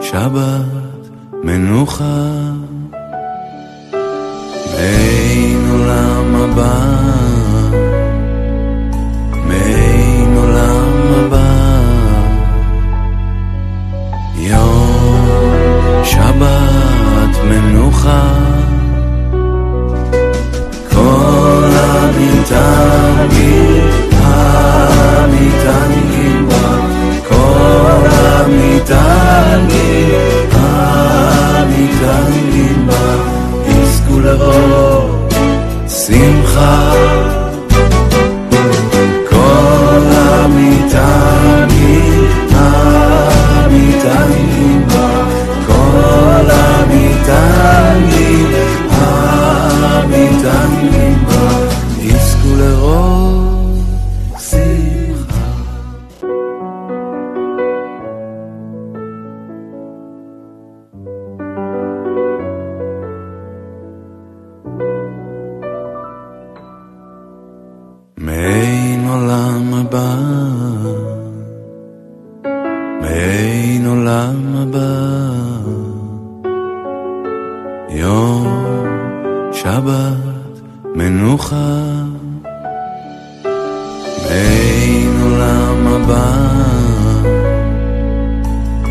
שבת מנוחה מעין עולם הבא, מעין עולם הבא. יום שבת מנוחה, כל המתענגים, המתענגים בה, כל המתענגים, המתענגים בה, יזכו לרוב שמחה. כל המתענגים, המתענגים בה, כל המתענגים, המתענגים בה, יזכו לרוב שמחה. מעין עולם הבא, מעין עולם הבא. יום שבת מנוחה, מעין עולם הבא,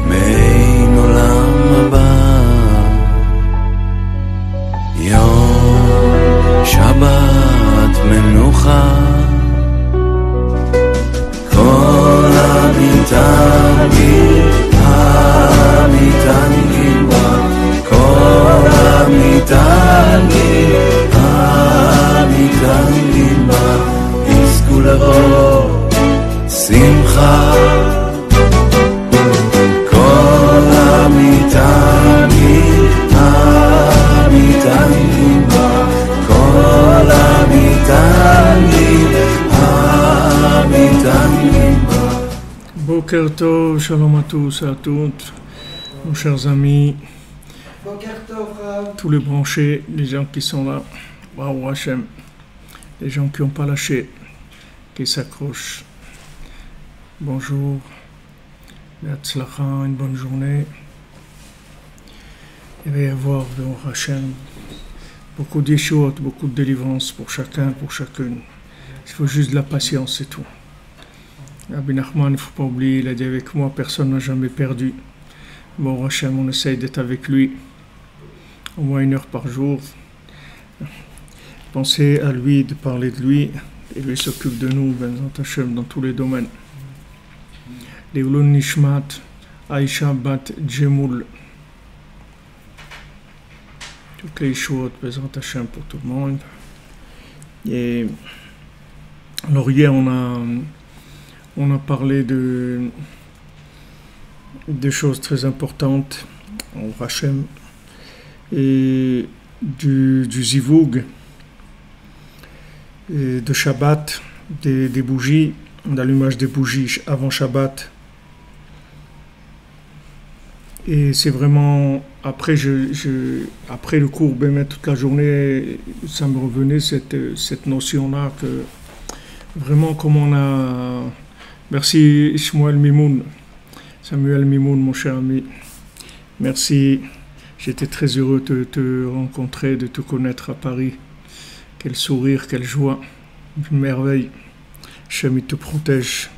מעין עולם הבא. יום שבת מנוחה, כל המתענגים, המתענגים בה, כל המתענגים, המתענגים בה, יזכו לרוב שמחה. כל המתענגים, המתענגים בה, כל המתענגים, המתענגים בה. Boker Tov, shalom à tous et à toutes, nos chers amis, tous les branchés, les gens qui sont là, Baruch Hashem, les gens qui n'ont pas lâché, qui s'accrochent. Bonjour, Be'atzlacha, une bonne journée. Il va y avoir, Baruch Hashem, beaucoup d'yeshuot, beaucoup de délivrance pour chacun, pour chacune. Il faut juste de la patience, c'est tout. Rabbi Nachman, il ne faut pas oublier, il a dit avec moi, personne n'a jamais perdu. Bon, Hachem, on essaye d'être avec lui au moins 1 heure par jour. Pensez à lui, de parler de lui, et lui s'occupe de nous, Bezrat Hachem, dans tous les domaines. Leilun Nishmat, Aïcha Bat Djemoul. Toutes les choses, Bezrat Hachem, pour tout le monde. Et alors hier, on a parlé de choses très importantes au Hachem et du Zivug, et de Shabbat, des bougies, d'allumage des bougies avant Shabbat. Et c'est vraiment, après le cours, toute la journée, ça me revenait cette notion-là que vraiment comme on a... Merci Samuel Mimoun, mon cher ami. Merci, j'étais très heureux de te rencontrer, de te connaître à Paris. Quel sourire, quelle joie, une merveille. Hachem, il te protège,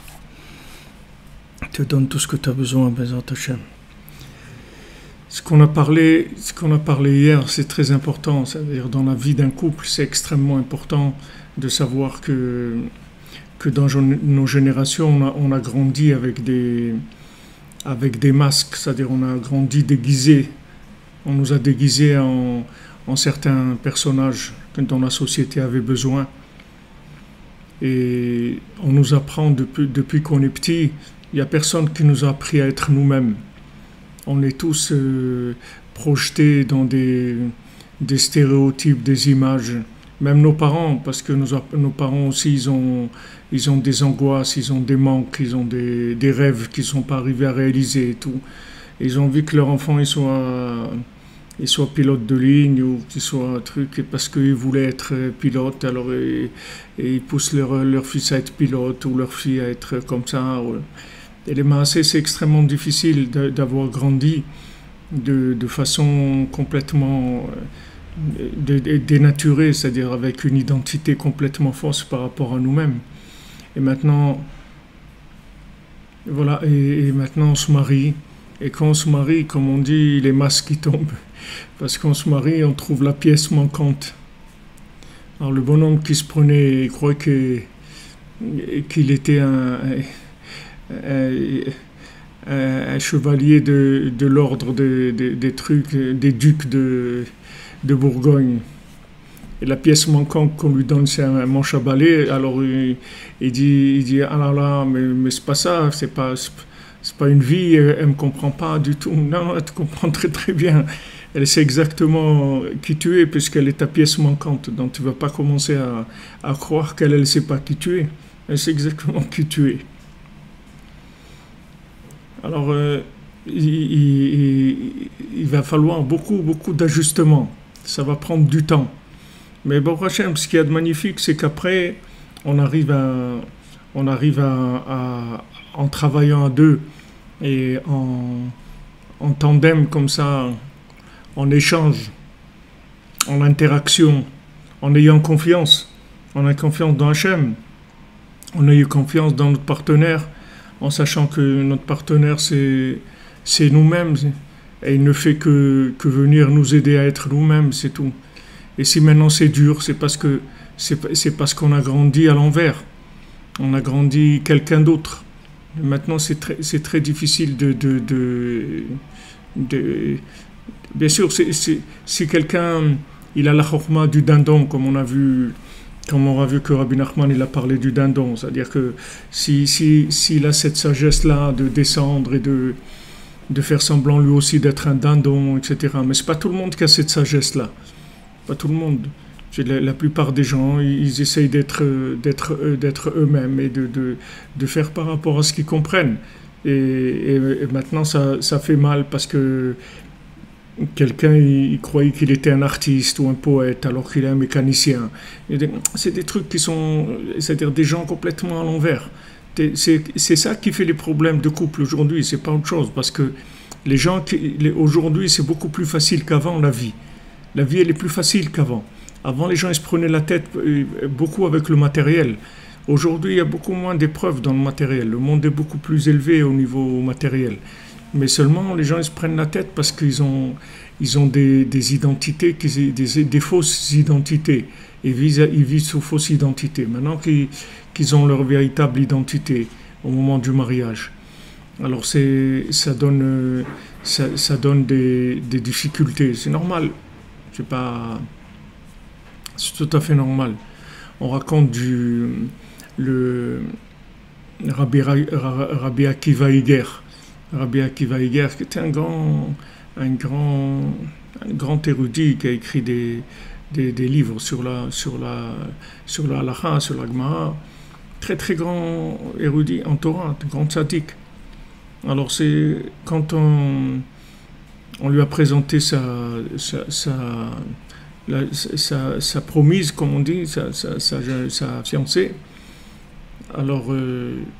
il te donne tout ce que tu as besoin, Bezrat Hachem. Ce qu'on a parlé hier, c'est très important. C'est-à-dire dans la vie d'un couple, c'est extrêmement important de savoir que dans nos générations, on a grandi avec des masques, c'est-à-dire on a grandi déguisés. On nous a déguisés en certains personnages dont la société avait besoin. Et on nous apprend depuis qu'on est petit, il n'y a personne qui nous a appris à être nous-mêmes. On est tous projetés dans des stéréotypes, des images. Même nos parents, parce que nos parents aussi, ils ont des angoisses, ils ont des manques, ils ont des rêves qu'ils ne sont pas arrivés à réaliser et tout. Ils ont envie que leur enfant il soit pilote de ligne ou qu'il soit un truc, parce qu'ils voulaient être pilote, alors ils poussent leur fils à être pilote ou leur fille à être comme ça. Et les Maaseh, c'est extrêmement difficile d'avoir grandi de façon complètement dénaturée, c'est-à-dire avec une identité complètement fausse par rapport à nous-mêmes. Et maintenant, voilà, et maintenant on se marie. Et quand on se marie, comme on dit, les masques qui tombent. Parce qu'on se marie, on trouve la pièce manquante. Alors le bonhomme qui se prenait, il croyait qu'il était un chevalier de l'ordre des trucs, des ducs de Bourgogne. Et la pièce manquante qu'on lui donne, c'est un manche à balai. Alors il dit ah là là, mais c'est pas ça, c'est pas une vie, elle me comprend pas du tout. Non, elle te comprend très très bien. Elle sait exactement qui tu es puisqu'elle est ta pièce manquante. Donc tu vas pas commencer à croire qu'elle ne sait pas qui tu es. Elle sait exactement qui tu es. Alors il va falloir beaucoup d'ajustements. Ça va prendre du temps. Mais bon, Hachem, ce qu'il y a de magnifique, c'est qu'après, on arrive en travaillant à deux et en tandem comme ça, en échange, en interaction, en ayant confiance. On a confiance dans Hachem. On a eu confiance dans notre partenaire, en sachant que notre partenaire, c'est nous-mêmes. Et il ne fait que venir nous aider à être nous-mêmes, c'est tout. Et si maintenant c'est dur, c'est parce qu'on a grandi à l'envers. On a grandi quelqu'un d'autre. Maintenant, c'est très difficile bien sûr, si quelqu'un il a la chorma du dindon, comme on a vu que Rabbi Nachman il a parlé du dindon, c'est-à-dire que s'il a cette sagesse-là de descendre et de faire semblant lui aussi d'être un dindon, etc. Mais c'est pas tout le monde qui a cette sagesse-là. Pas tout le monde. La plupart des gens, ils essayent d'être eux-mêmes et de faire par rapport à ce qu'ils comprennent. Et maintenant, ça fait mal parce que quelqu'un, il croyait qu'il était un artiste ou un poète alors qu'il est un mécanicien. C'est des trucs qui sont, c'est-à-dire des gens complètement à l'envers. C'est ça qui fait les problèmes de couple aujourd'hui, c'est pas autre chose. Parce que aujourd'hui, c'est beaucoup plus facile qu'avant la vie. La vie, elle est plus facile qu'avant. Avant, les gens ils se prenaient la tête beaucoup avec le matériel. Aujourd'hui, il y a beaucoup moins d'épreuves dans le matériel. Le monde est beaucoup plus élevé au niveau matériel. Mais seulement, les gens ils se prennent la tête parce qu'ils ont des identités, des fausses identités. Ils vivent sous fausse identité. Maintenant qu'ils ont leur véritable identité au moment du mariage. Alors, ça donne des difficultés. C'est normal. C'est tout à fait normal. On raconte le Rabbi Akiva Iger. Rabbi Akiva Iger, qui était un grand érudit qui a écrit des livres sur la halakha, sur la Gemara. Très très grand érudit en Torah, grand tzaddik. Alors c'est quand on lui a présenté sa promise, comme on dit, sa fiancée. Alors,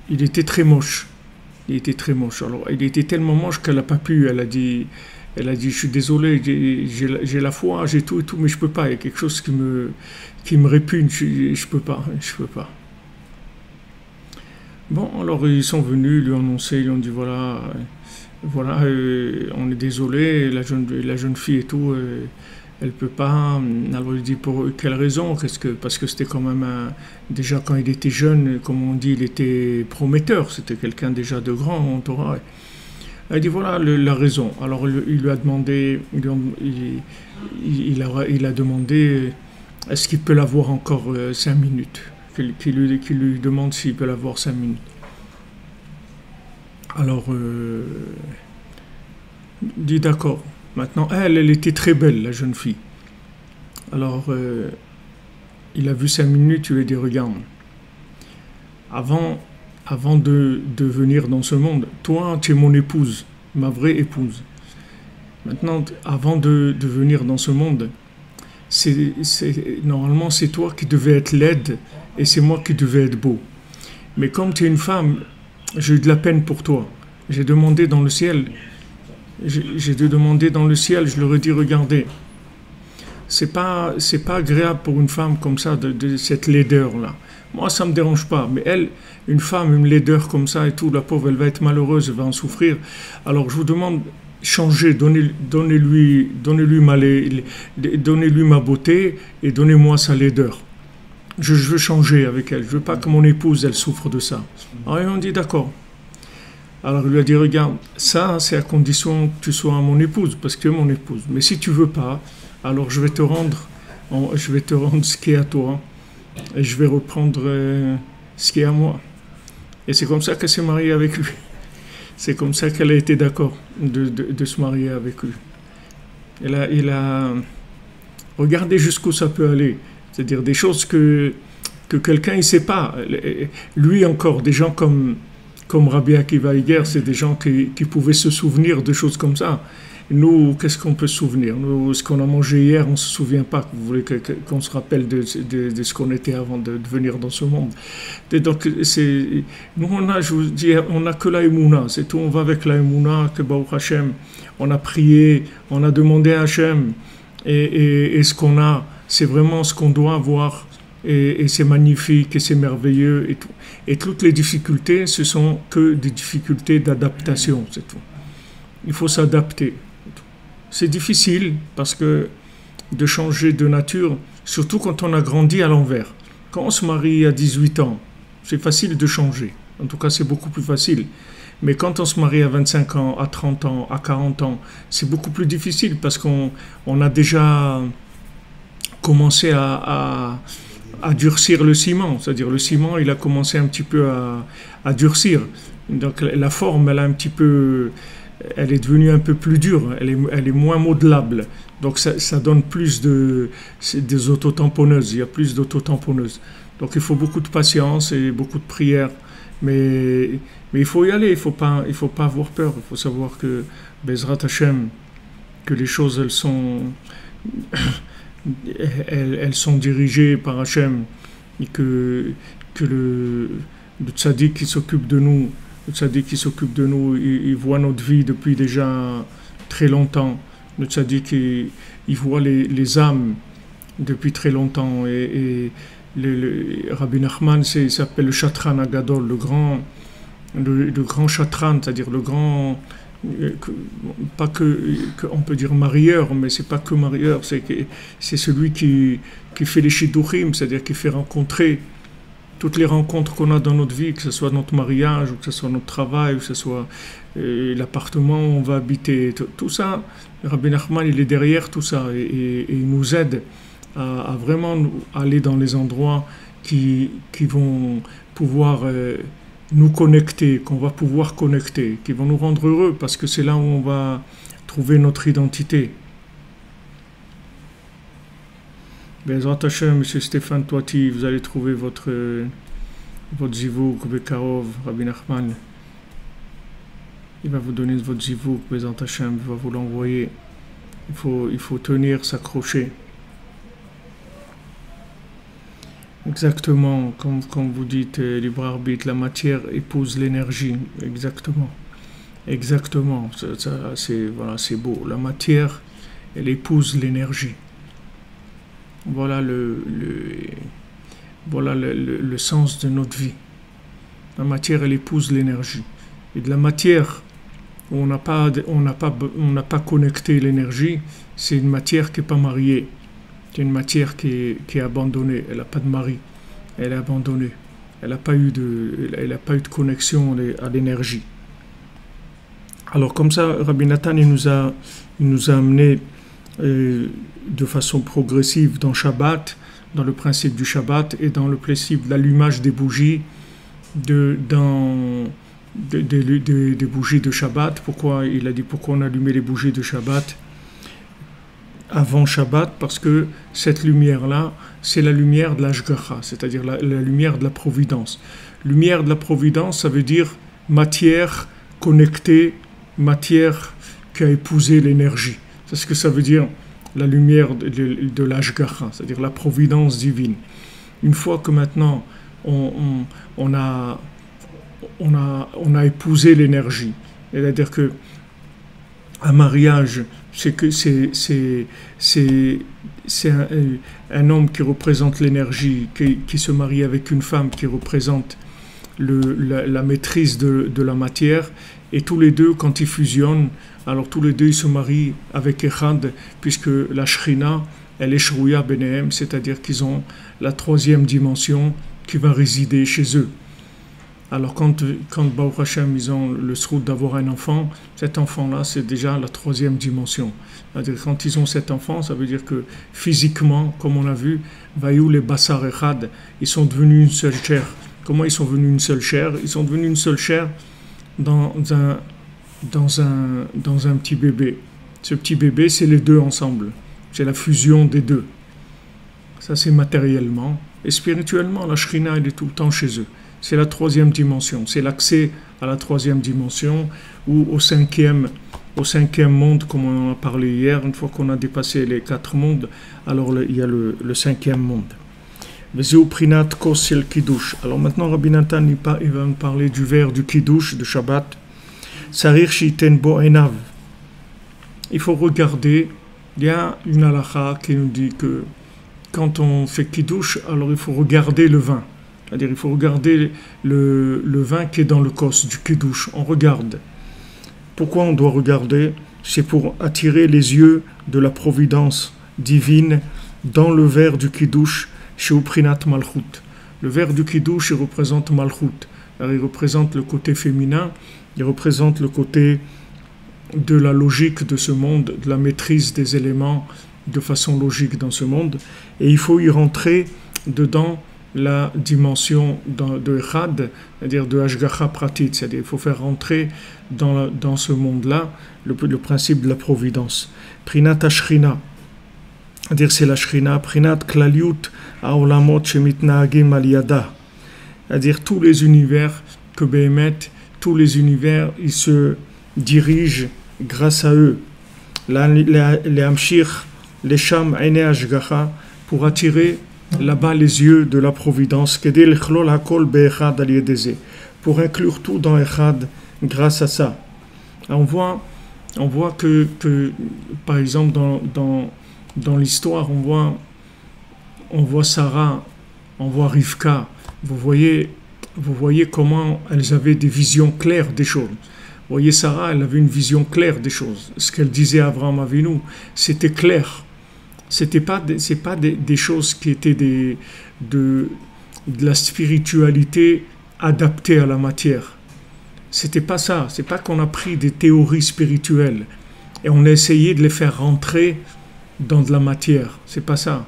il était très moche. Alors, il était tellement moche qu'elle n'a pas pu. Elle a dit, je suis désolé, j'ai la foi, j'ai tout et tout, mais je peux pas. Il y a quelque chose qui me répugne. Je peux pas. Bon, alors ils sont venus lui annoncer, ils ont dit voilà, on est désolé, la jeune fille et tout. Elle peut pas. Alors il dit pour quelle raison? Parce que c'était quand même déjà quand il était jeune, comme on dit, il était prometteur. C'était quelqu'un déjà de grand en Torah. Elle dit voilà la raison. Alors il lui a demandé, il a demandé est-ce qu'il peut l'avoir encore 5 minutes? Qu'il lui demande s'il peut l'avoir 5 minutes. Alors dit d'accord. Maintenant, elle était très belle, la jeune fille. Alors, il a vu 5 minutes, il lui a dit, regarde, avant de venir dans ce monde, toi, tu es mon épouse, ma vraie épouse. Maintenant, avant de venir dans ce monde, normalement, c'est toi qui devais être laide et c'est moi qui devais être beau. Mais comme tu es une femme, j'ai eu de la peine pour toi. J'ai demandé dans le ciel, j'ai demandé dans le ciel, je leur ai dit, regardez, c'est pas agréable pour une femme comme ça, de cette laideur-là. Moi, ça me dérange pas, mais elle, une femme, une laideur comme ça et tout, la pauvre, elle va être malheureuse, elle va en souffrir. Alors, je vous demande, changez, donnez-lui ma beauté et donnez-moi sa laideur. Je veux changer avec elle, je veux pas que mon épouse, elle souffre de ça. Alors, ils ont dit, d'accord. Alors, il lui a dit, regarde, ça, c'est à condition que tu sois mon épouse, parce que tu es mon épouse. Mais si tu veux pas, alors je vais te rendre ce qui est à toi, et je vais reprendre ce qui est à moi. Et c'est comme ça qu'elle s'est mariée avec lui. C'est comme ça qu'elle a été d'accord de se marier avec lui. Il a regardé jusqu'où ça peut aller. C'est-à-dire des choses que quelqu'un ne sait pas. Lui encore, des gens comme Rabbi Akiva Iger, c'est des gens qui pouvaient se souvenir de choses comme ça. Nous, qu'est-ce qu'on peut se souvenir? Nous, ce qu'on a mangé hier, on ne se souvient pas. Vous voulez qu'on se rappelle de ce qu'on était avant de venir dans ce monde. Et donc, nous, je vous dis, on n'a que la Emouna, c'est tout. On va avec la Emouna, que Baruch Hashem, on a prié, on a demandé à Hashem, et ce qu'on a, c'est vraiment ce qu'on doit avoir, et c'est magnifique, et c'est merveilleux, et tout. Et toutes les difficultés, ce sont que des difficultés d'adaptation, c'est tout. Il faut s'adapter. C'est difficile parce que de changer de nature, surtout quand on a grandi à l'envers. Quand on se marie à 18 ans, c'est facile de changer. En tout cas, c'est beaucoup plus facile. Mais quand on se marie à 25 ans, à 30 ans, à 40 ans, c'est beaucoup plus difficile parce qu'on a déjà commencé à durcir le ciment. C'est-à-dire le ciment, il a commencé un petit peu à durcir. Donc la forme, elle est devenue un peu plus dure, elle est moins modelable. Donc ça donne plus des autotamponneuses, il y a plus d'autotamponneuses. Donc il faut beaucoup de patience et beaucoup de prière. Mais il faut y aller, il faut pas avoir peur. Il faut savoir que Bezrat Hashem, que les choses elles sont dirigées par Hashem, et que le tzaddik qui s'occupe de nous, il voit notre vie depuis déjà très longtemps. Le tzaddik, il voit les âmes depuis très longtemps. Et le Rabbi Nachman, il s'appelle le Shatran Agadol, le grand Shatran, c'est-à-dire le grand, pas on peut dire marieur, mais c'est pas que marieur, c'est celui qui fait les shidduchim, c'est-à-dire qui fait rencontrer toutes les rencontres qu'on a dans notre vie, que ce soit notre mariage, ou que ce soit notre travail, ou que ce soit l'appartement où on va habiter, tout ça, Rabbi Nachman, il est derrière tout ça, et il nous aide à vraiment aller dans les endroits qui vont pouvoir nous connecter, qu'on va pouvoir connecter, qui vont nous rendre heureux, parce que c'est là où on va trouver notre identité. Bezrat Hashem, M. Stéphane Toiti, vous allez trouver votre zivouk, Bekarov, Rabbi Nachman. Il va vous donner votre zivouk, Bezrat Hashem, il va vous l'envoyer. Il faut tenir, s'accrocher. Exactement, comme vous dites, libre arbitre, la matière épouse l'énergie. Exactement. C'est beau. La matière, elle épouse l'énergie. Voilà le sens de notre vie. La matière, elle épouse l'énergie. Et de la matière où on n'a pas connecté l'énergie, c'est une matière qui n'est pas mariée. C'est une matière qui est abandonnée. Elle n'a pas de mari. Elle est abandonnée. Elle n'a pas eu de connexion à l'énergie. Alors comme ça, Rabbi Nathan, il nous a amené de façon progressive dans Shabbat, dans le principe du Shabbat et dans le principe de l'allumage des bougies, des bougies de Shabbat. Pourquoi on allumait les bougies de Shabbat avant Shabbat? Parce que cette lumière-là, c'est la lumière de l'Ashgacha, c'est-à-dire la lumière de la providence. Lumière de la providence, ça veut dire matière connectée, matière qui a épousé l'énergie. C'est ce que ça veut dire, la lumière de l'Ashgacha, c'est-à-dire la providence divine. Une fois que maintenant on on a épousé l'énergie. C'est-à-dire que un mariage, c'est un homme qui représente l'énergie, qui se marie avec une femme qui représente la maîtrise de la matière, et tous les deux, quand ils fusionnent, alors tous les deux ils se marient avec Echad, puisque la Shrina, elle est Shrouya Benehem, c'est-à-dire qu'ils ont la troisième dimension qui va résider chez eux. Alors quand Baruch Hashem, ils ont le srout d'avoir un enfant, cet enfant-là, c'est déjà la troisième dimension. C'est-à-dire quand ils ont cet enfant, ça veut dire que physiquement, comme on a vu, Vayou les Bassar Echad, ils sont devenus une seule chair. Comment ils sont devenus une seule chair? Ils sont devenus une seule chair dans un petit bébé. Ce petit bébé, c'est les deux ensemble. C'est la fusion des deux. Ça, c'est matériellement. Et spirituellement, la Shrina, elle est tout le temps chez eux. C'est la troisième dimension. C'est l'accès à la troisième dimension ou au cinquième monde, comme on en a parlé hier. Une fois qu'on a dépassé les 4 mondes, alors il y a le cinquième monde. Alors maintenant, Rabbi Nathan, il va nous parler du verre du Kiddush, de Shabbat. Sarir shiten bo enav. Il faut regarder. Il y a une halakha qui nous dit que quand on fait Kiddush, alors il faut regarder le vin. C'est-à-dire il faut regarder le vin qui est dans le kos du Kiddush. On regarde. Pourquoi on doit regarder? C'est pour attirer les yeux de la providence divine dans le verre du Kiddush chez Uprinat Malchut. Le verre du Kiddush, il représente Malchut. Alors, il représente le côté féminin, il représente le côté de la logique de ce monde, de la maîtrise des éléments de façon logique dans ce monde. Et il faut y rentrer dedans la dimension de Echad, c'est-à-dire de Hashgacha Pratit, c'est-à-dire il faut faire rentrer dans ce monde-là le principe de la providence. Prinat Ashrina, c'est-à-dire c'est la Shrina, Prinat Klaliut Aolamot Shemitnagim Aliyada, c'est-à-dire tous les univers que Behemet, tous les univers, ils se dirigent grâce à eux. Les Amshir, les Sham, Aine Hashgacha, pour attirer là-bas les yeux de la providence, pour inclure tout dans Echad grâce à ça. On voit que par exemple dans l'histoire, on voit Sarah, on voit Rivka, vous voyez comment elles avaient des visions claires des choses. Vous voyez, Sarah, elle avait une vision claire des choses. Ce qu'elle disait à Abraham Avinu, c'était clair. C'est pas des choses qui étaient de la spiritualité adaptée à la matière. C'était pas ça. C'est pas qu'on a pris des théories spirituelles et on a essayé de les faire rentrer dans de la matière. C'est pas ça.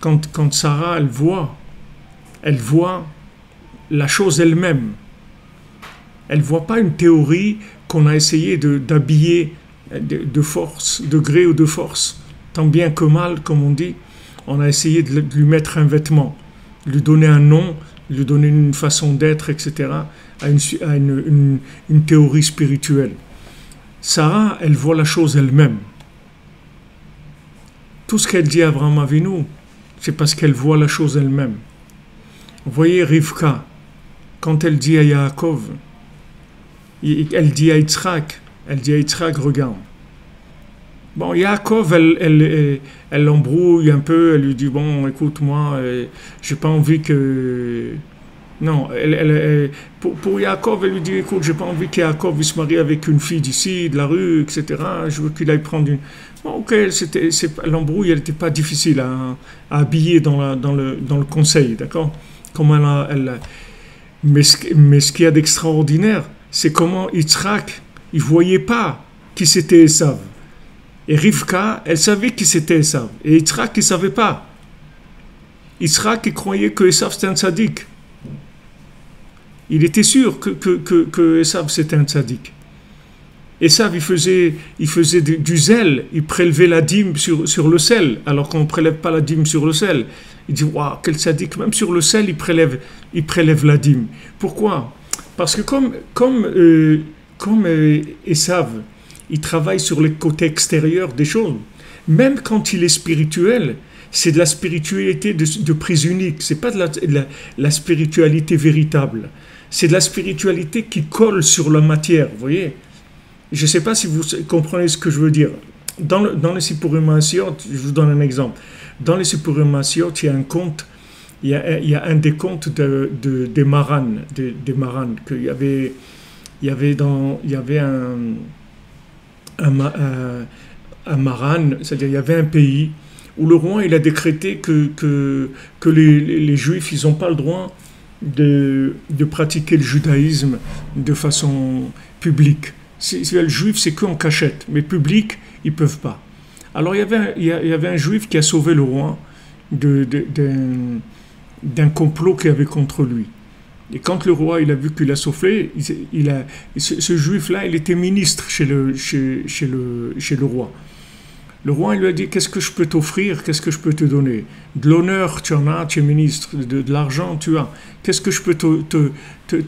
Quand Sarah, elle voit la chose elle-même. Elle voit pas une théorie qu'on a essayé d'habiller de force, de gré ou de force. Tant bien que mal, comme on dit, on a essayé de lui mettre un vêtement, de lui donner un nom, de lui donner une façon d'être, etc., à une théorie spirituelle. Sarah, elle voit la chose elle-même. Tout ce qu'elle dit à Abraham Avinu, c'est parce qu'elle voit la chose elle-même. Vous voyez Rivka, quand elle dit à Yaakov, elle dit à Yitzhak, regarde. Bon, Yaakov, elle l'embrouille un peu, elle lui dit, bon, écoute, moi, j'ai pas envie que... Non, pour Yaakov, elle lui dit, écoute, j'ai pas envie qu'Yaakov se marie avec une fille d'ici, de la rue, etc. Je veux qu'il aille prendre une... Bon, ok, l'embrouille, elle n'était pas difficile à habiller dans le conseil, d'accord? Comment mais ce qu'il y a d'extraordinaire, c'est comment Yitzhak, il voyait pas qui c'était Esav. Et Rivka, elle savait qui c'était Esav. Et Yitzhak, il ne savait pas. Yitzhak, il croyait que Esav, c'était un tzaddik. Il était sûr que Esav, c'était un tzaddik. Esav, il faisait du zèle. Il prélevait la dîme sur le sel, alors qu'on ne prélève pas la dîme sur le sel. Il dit, waouh, quel tzaddik. Même sur le sel, il prélève la dîme. Pourquoi? Parce que comme Esav, il travaille sur les côtés extérieurs des choses. Même quand il est spirituel, c'est de la spiritualité de prise unique. C'est pas de la spiritualité véritable. c'est de la spiritualité qui colle sur la matière, vous voyez. Je ne sais pas si vous comprenez ce que je veux dire. Dans les Sipurim Maasiot, je vous donne un exemple. Dans les Sipurim Maasiot, il y a un conte, il y a un des contes des Maran, des Maran, qu'il y avait un Maran, c'est-à-dire il y avait un pays où le roi il a décrété que les Juifs ils n'ont pas le droit de pratiquer le judaïsme de façon publique. Le juif c'est qu'en cachette, mais public ils peuvent pas. Alors il y avait un juif qui a sauvé le roi d'un complot qu'il y avait contre lui. Et quand le roi il a vu qu'il a soufflé, ce juif-là, il était ministre chez le roi. Le roi il lui a dit, qu'est-ce que je peux t'offrir, qu'est-ce que je peux te donner? De l'honneur, tu en as, tu es ministre, de l'argent, tu as. Qu'est-ce que je peux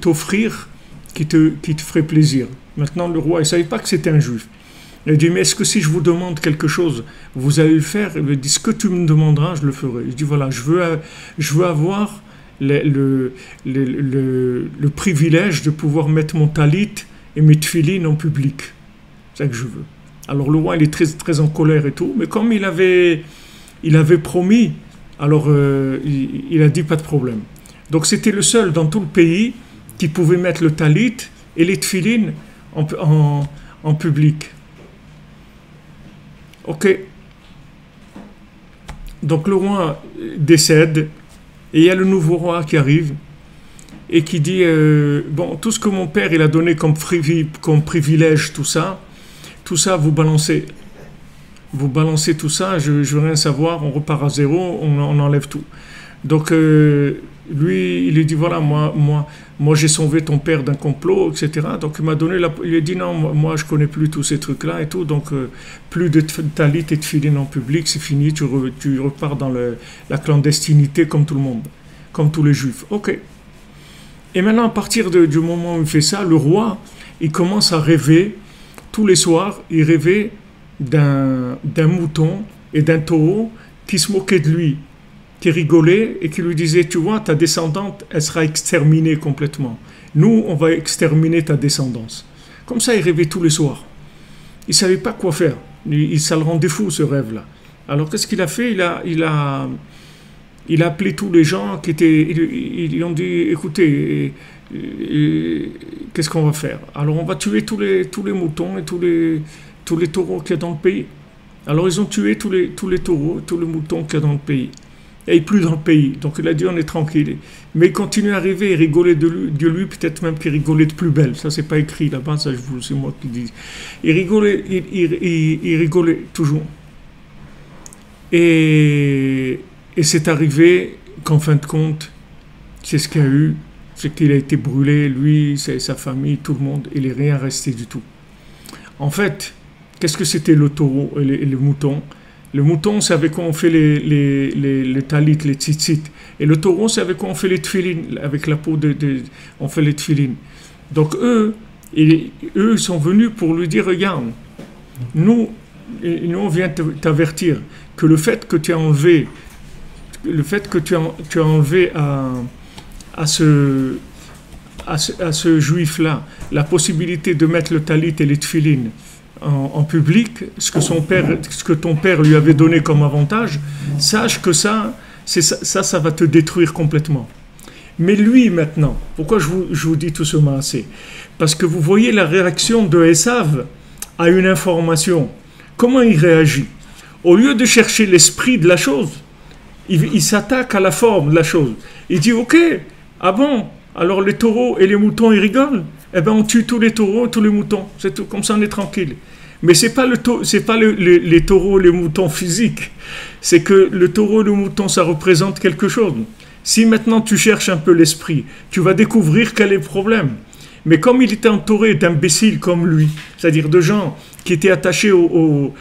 t'offrir qui te ferait plaisir? Maintenant, le roi, il ne savait pas que c'était un juif. Il a dit, mais est-ce que si je vous demande quelque chose, vous allez le faire? Il me dit, ce que tu me demanderas, je le ferai. Il dit, voilà, je veux avoir le privilège de pouvoir mettre mon talit et mes tefilines en public. C'est ça que je veux. Alors le roi, il est très, très en colère et tout, mais comme il avait promis, alors il a dit pas de problème. Donc c'était le seul dans tout le pays qui pouvait mettre le talit et les tefilines en public. Ok. Donc le roi décède et il y a le nouveau roi qui arrive et qui dit bon, tout ce que mon père il a donné comme privilège, tout ça vous balancez tout ça, je veux rien savoir, on repart à zéro, on enlève tout. Donc lui il lui dit voilà, moi j'ai sauvé ton père d'un complot, etc. Donc il m'a donné il a dit non, moi je connais plus tous ces trucs là et tout, donc plus de talit et de filines en public, c'est fini, tu repars dans la clandestinité comme tout le monde, comme tous les juifs. Ok. Et maintenant à partir du moment où il fait ça, le roi il commence à rêver. Tous les soirs, il rêvait d'un mouton et d'un taureau qui se moquaient de lui, qui rigolaient et qui lui disaient, tu vois, ta descendante, elle sera exterminée complètement. Nous, on va exterminer ta descendance. Comme ça, il rêvait tous les soirs. Il ne savait pas quoi faire. Ça le rendait fou, ce rêve-là. Alors, qu'est-ce qu'il a fait? Il a appelé tous les gens qui étaient... Ils ont dit, écoutez... qu'est-ce qu'on va faire? Alors on va tuer tous les moutons et tous les taureaux qu'il y a dans le pays. Alors ils ont tué tous les taureaux, tous les moutons qu'il y a dans le pays. Et il plus dans le pays. Donc il a dit on est tranquille. Mais il continue à rêver et rigoler de lui, peut-être même qu'il rigolait de plus belle. Ça c'est pas écrit là-bas, ça c'est moi qui dis. Il rigolait toujours. Et c'est arrivé qu'en fin de compte, c'est ce qu'il y a eu. C'est qu'il a été brûlé, lui, sa famille, tout le monde, il n'est rien resté du tout. En fait, qu'est-ce que c'était le taureau et le mouton? Le mouton, c'est avec quoi on fait les talit, les tzitzit. Et le taureau, c'est avec quoi on fait les tefilines, avec la peau on fait les tefilines. Donc eux, ils sont venus pour lui dire, regarde, nous on vient t'avertir que le fait que tu as enlevé à ce juif-là la possibilité de mettre le talit et les tefilines en public, ce que ton père lui avait donné comme avantage, sache que ça va te détruire complètement. Mais lui maintenant, pourquoi je vous dis tout ce maasé? Parce que vous voyez la réaction de Esav à une information. Comment il réagit? Au lieu de chercher l'esprit de la chose, il s'attaque à la forme de la chose. Il dit ok, ah bon, alors les taureaux et les moutons ils rigolent? Eh bien on tue tous les taureaux et tous les moutons, c'est tout, comme ça on est tranquille. Mais c'est pas les taureaux et les moutons physiques, c'est que le taureau et le mouton ça représente quelque chose. Si maintenant tu cherches un peu l'esprit, tu vas découvrir quel est le problème. Mais comme il était entouré d'imbéciles comme lui, c'est-à-dire de gens qui étaient attachés au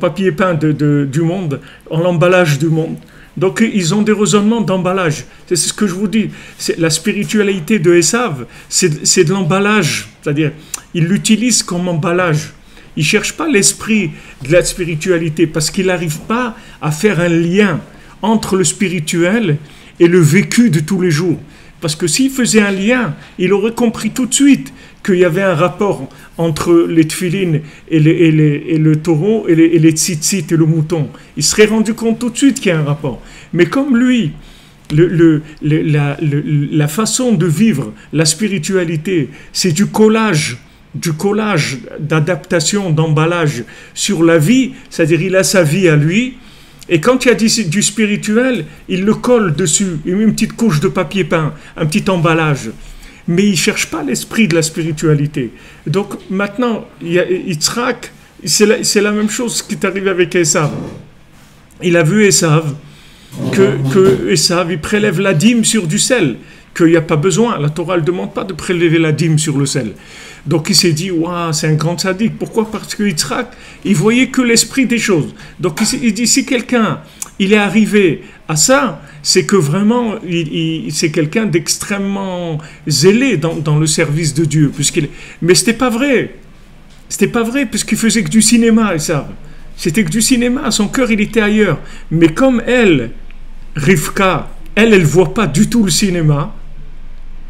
papier peint du monde, en l'emballage du monde, donc ils ont des raisonnements d'emballage. C'est ce que je vous dis. La spiritualité de Esav, c'est de l'emballage. C'est-à-dire, il l'utilise comme emballage. Il ne cherche pas l'esprit de la spiritualité parce qu'il n'arrive pas à faire un lien entre le spirituel et le vécu de tous les jours. Parce que s'il faisait un lien, il aurait compris tout de suite qu'il y avait un rapport entre les tefilines et le taureau et les tzitzit et le mouton. Il serait rendu compte tout de suite qu'il y a un rapport. Mais comme lui, la façon de vivre la spiritualité, c'est du collage d'adaptation, d'emballage sur la vie, c'est-à-dire il a sa vie à lui, et quand il y a du spirituel, il le colle dessus, il met une petite couche de papier peint, un petit emballage. Mais il ne cherche pas l'esprit de la spiritualité. Donc maintenant, Yitzhak, c'est la même chose qui est arrivé avec Esav. Il a vu Esav, que Esav, il prélève la dîme sur du sel, qu'il n'y a pas besoin, la Torah ne demande pas de prélever la dîme sur le sel. Donc il s'est dit, waouh, c'est un grand sadique. Pourquoi? Parce que Yitzhak, il voyait que l'esprit des choses. Donc il dit, si quelqu'un, il est arrivé à ça, c'est que vraiment, c'est quelqu'un d'extrêmement zélé dans le service de Dieu. Mais ce n'était pas vrai. C'était pas vrai, puisqu'il faisait que du cinéma, et ça. C'était que du cinéma, son cœur, il était ailleurs. Mais comme elle, Rivka, elle ne voit pas du tout le cinéma.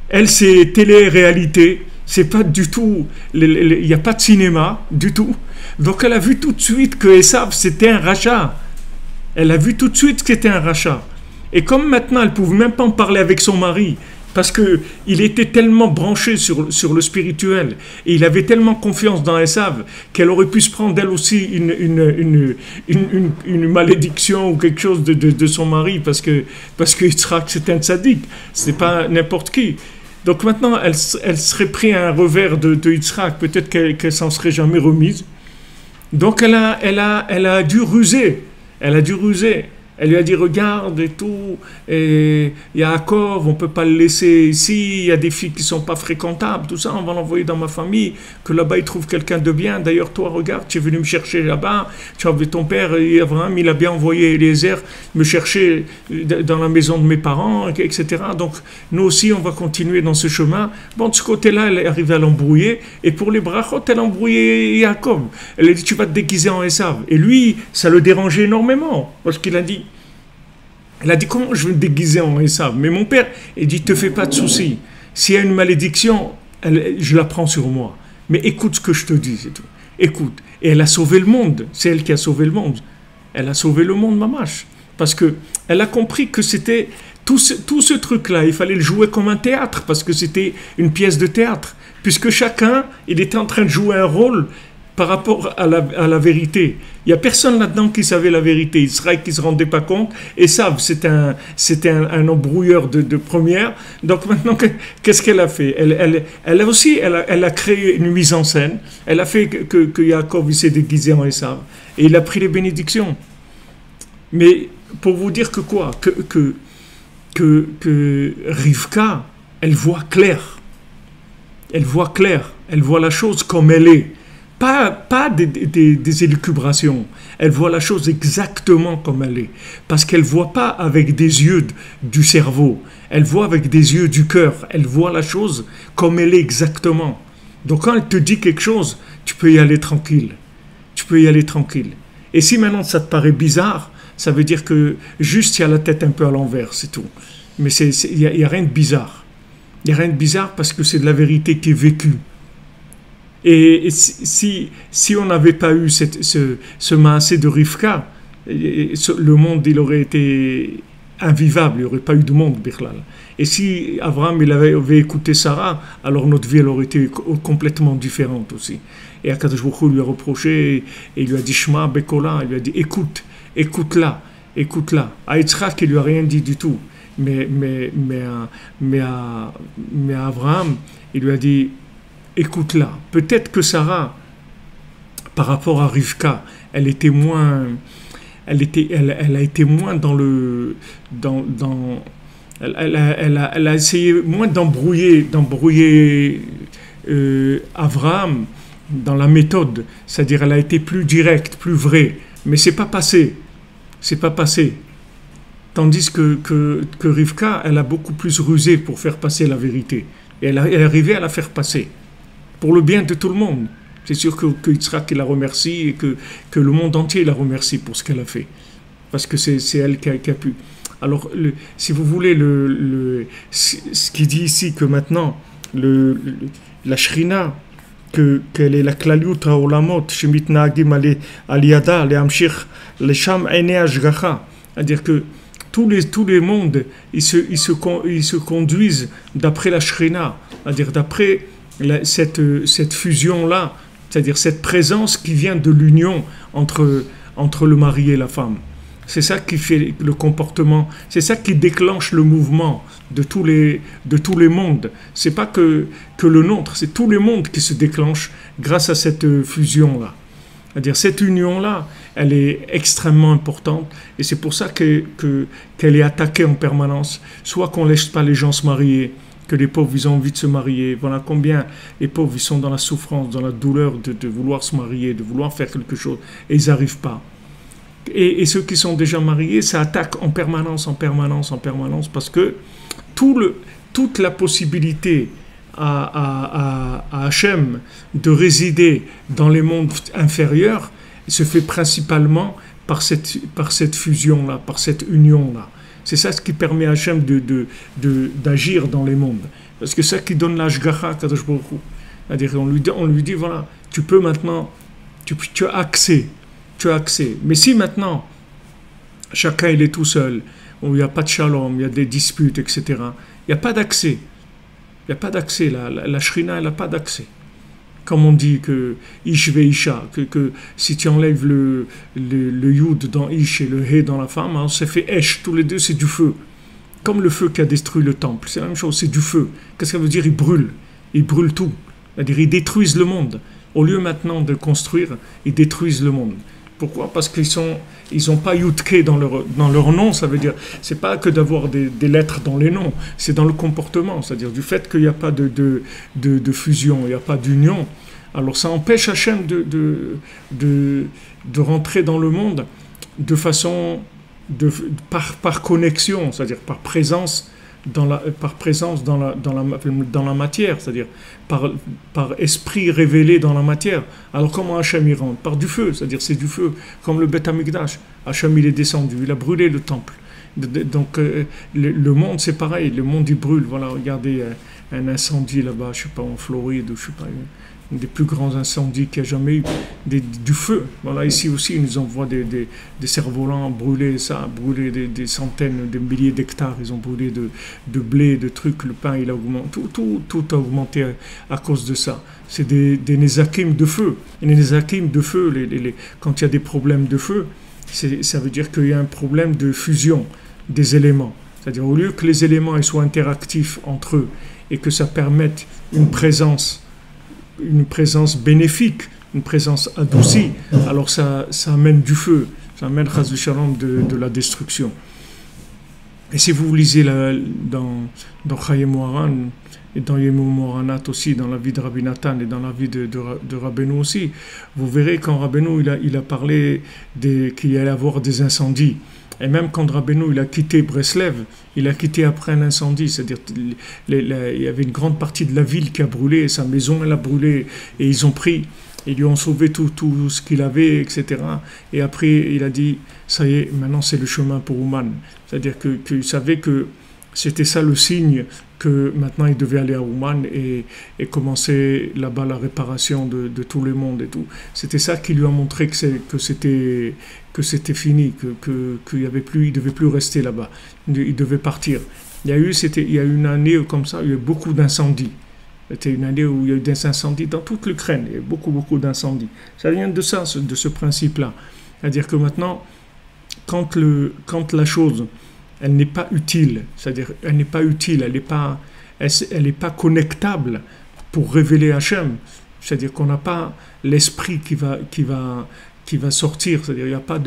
Elle, c'est télé-réalité. C'est pas du tout, il n'y a pas de cinéma du tout. Donc elle a vu tout de suite que Esav c'était un rachat. Elle a vu tout de suite que c'était un rachat. Et comme maintenant elle ne pouvait même pas en parler avec son mari, parce qu'il était tellement branché sur le spirituel, et il avait tellement confiance dans Esav, qu'elle aurait pu se prendre d'elle aussi une malédiction ou quelque chose de son mari, parce que Yitzhak c'était un tzaddik, c'est pas n'importe qui. Donc maintenant, elle serait pris à un revers de Yitzhak, peut-être qu'elle s'en serait jamais remise. Donc elle a dû ruser. Elle a dû ruser. Elle lui a dit, regarde et tout, et Yaakov, on ne peut pas le laisser ici, il y a des filles qui ne sont pas fréquentables, tout ça, on va l'envoyer dans ma famille, que là-bas il trouve quelqu'un de bien. D'ailleurs, toi, regarde, tu es venu me chercher là-bas, tu as vu ton père, Abraham, il a bien envoyé Eliezer me chercher dans la maison de mes parents, etc. Donc, nous aussi, on va continuer dans ce chemin. Bon, de ce côté-là, elle est arrivée à l'embrouiller, et pour les brachot, elle a embrouillé Yaakov. Elle a dit, tu vas te déguiser en Esav. Et lui, ça le dérangeait énormément, parce qu'il a dit, elle a dit, comment je vais me déguiser en Esav? Mais mon père, il dit, te fais pas de soucis. S'il y a une malédiction, je la prends sur moi. Mais écoute ce que je te dis, c'est tout. Écoute. Et elle a sauvé le monde. C'est elle qui a sauvé le monde. Elle a sauvé le monde, mamache. Parce qu'elle a compris que c'était tout ce truc-là, il fallait le jouer comme un théâtre, parce que c'était une pièce de théâtre. Puisque chacun, il était en train de jouer un rôle par rapport à la vérité. Il n'y a personne là-dedans qui savait la vérité. Israël qui ne se rendait pas compte. Et ça, c'était un embrouilleur de première. Donc maintenant, qu'est-ce qu'elle a fait? Elle a aussi créé une mise en scène. Elle a fait que Yaakov il s'est déguisé en Esav. Et il a pris les bénédictions. Mais pour vous dire que quoi? Que Rivka, elle voit clair. Elle voit clair. Elle voit la chose comme elle est. Pas des élucubrations. Elle voit la chose exactement comme elle est. Parce qu'elle ne voit pas avec des yeux du cerveau. Elle voit avec des yeux du cœur. Elle voit la chose comme elle est exactement. Donc quand elle te dit quelque chose, tu peux y aller tranquille. Tu peux y aller tranquille. Et si maintenant ça te paraît bizarre, ça veut dire que juste il y a la tête un peu à l'envers, c'est tout. Mais il n'y a rien de bizarre. Il n'y a rien de bizarre parce que c'est de la vérité qui est vécue. Et si on n'avait pas eu ce maasé de Rivka, le monde il aurait été invivable, il n'y aurait pas eu de monde, Birlal. Et si Abraham il avait écouté Sarah, alors notre vie elle aurait été complètement différente aussi. Et Akadosh Baruch Hu lui a reproché, et il lui a dit Shema Bekola, il lui a dit écoute-la. À Yitzhak il lui a rien dit du tout, mais à Abraham il lui a dit écoute-la. Peut-être que Sarah, par rapport à Rivka, elle a été moins dans le elle a essayé moins d'embrouiller Abraham dans la méthode, c'est-à-dire elle a été plus directe, plus vraie, mais c'est pas passé. Tandis que Rivka, elle a beaucoup plus rusé pour faire passer la vérité. Et elle est arrivée à la faire passer. Pour le bien de tout le monde. C'est sûr que Yitzhak la remercie et que le monde entier la remercie pour ce qu'elle a fait. Parce que c'est elle qui a pu. Alors, si vous voulez, ce qui dit ici que maintenant, la Shrina, qu'elle est la Klaliut HaOlamot, Shemit Nagim Aliyada, les Amshir, les Sham Aine Ashgacha. C'est-à-dire que tous les mondes, ils se conduisent d'après la Shrina, c'est-à-dire d'après cette fusion-là, c'est-à-dire cette présence qui vient de l'union entre le mari et la femme. C'est ça qui fait le comportement, c'est ça qui déclenche le mouvement de tous les mondes. C'est pas que le nôtre, c'est tous les mondes qui se déclenchent grâce à cette fusion-là. C'est-à-dire cette union-là, elle est extrêmement importante et c'est pour ça qu'elle est attaquée en permanence. Soit qu'on ne laisse pas les gens se marier, que les pauvres ils ont envie de se marier. Voilà combien les pauvres ils sont dans la souffrance, dans la douleur de vouloir se marier, de vouloir faire quelque chose et ils n'arrivent pas. Et ceux qui sont déjà mariés, ça attaque en permanence parce que toute la possibilité à Hachem de résider dans les mondes inférieurs se fait principalement par cette fusion-là, par cette union-là. C'est ça ce qui permet à Hachem d'agir dans les mondes. Parce que c'est ça qui donne l'Ashgacha, Kadosh Baruch Hu. C'est-à-dire on lui dit, voilà, tu peux maintenant, tu as accès. Mais si maintenant, chacun il est tout seul, où il n'y a pas de shalom, il y a des disputes, etc., il n'y a pas d'accès. Il n'y a pas d'accès. La Shrina, elle n'a pas d'accès. Comme on dit que Ish ve Isha, que si tu enlèves le Yud dans Ish et le He dans la femme, on s'est fait Esh, tous les deux c'est du feu. Comme le feu qui a détruit le temple, c'est la même chose, c'est du feu. Qu'est-ce que ça veut dire? Ils brûlent tout. C'est-à-dire ils détruisent le monde. Au lieu maintenant de construire, ils détruisent le monde. Pourquoi? Parce qu'ils n'ont pas Yudke dans leur nom, ça veut dire, c'est pas que d'avoir des lettres dans les noms, c'est dans le comportement, c'est-à-dire du fait qu'il n'y a pas de fusion, il n'y a pas d'union, alors ça empêche Hachem de rentrer dans le monde de façon, par connexion, c'est-à-dire par présence dans la matière, c'est-à-dire par esprit révélé dans la matière. Alors comment Hachem y rentre? Par du feu, c'est-à-dire c'est du feu, comme le Beth Amikdash. Hachem il est descendu, il a brûlé le temple. Donc le monde c'est pareil, le monde il brûle. Voilà, regardez un incendie là-bas, je sais pas en Floride ou je sais pas, un des plus grands incendies qu'il y a jamais eu, du feu. Voilà, ici aussi ils nous envoient des cerfs-volants brûlés, des centaines, des milliers d'hectares, ils ont brûlé de blé, de trucs, le pain il a augmenté, tout a augmenté à cause de ça. C'est des nézakim de feu. Et les nézakim de feu, quand il y a des problèmes de feu, ça veut dire qu'il y a un problème de fusion des éléments. C'est-à-dire au lieu que les éléments ils soient interactifs entre eux et que ça permette une présence bénéfique, une présence adoucie, alors ça amène du feu, ça amène Chas v'Shalom de la destruction. Et si vous lisez dans Chayei Moharan et dans Yemou Moharanat aussi, dans la vie de Rabbi Nathan et dans la vie de Rabbeinu aussi, vous verrez quand Rabbeinu il a parlé qu'il allait y avoir des incendies. Et même quand Rabbeinu il a quitté Breslev, il a quitté après un incendie, c'est-à-dire il y avait une grande partie de la ville qui a brûlé, sa maison elle a brûlé, et ils lui ont sauvé tout ce qu'il avait, etc. Et après il a dit, ça y est, maintenant c'est le chemin pour Ouman. C'est-à-dire qu'il savait que c'était ça le signe que maintenant il devait aller à Ouman et commencer là-bas la réparation de tout le monde et tout. C'était ça qui lui a montré que c'était fini, qu'il y avait plus, il devait plus rester là-bas, il devait partir. Il y a eu une année comme ça, il y a eu beaucoup d'incendies. C'était une année où il y a eu des incendies dans toute l'Ukraine, il y a eu beaucoup d'incendies. Ça vient de ça, de ce principe-là. C'est-à-dire que maintenant, quand la chose elle n'est pas utile, c'est-à-dire elle n'est pas utile, elle n'est pas connectable pour révéler Hachem, c'est-à-dire qu'on n'a pas l'esprit qui va sortir, c'est-à-dire il n'y a pas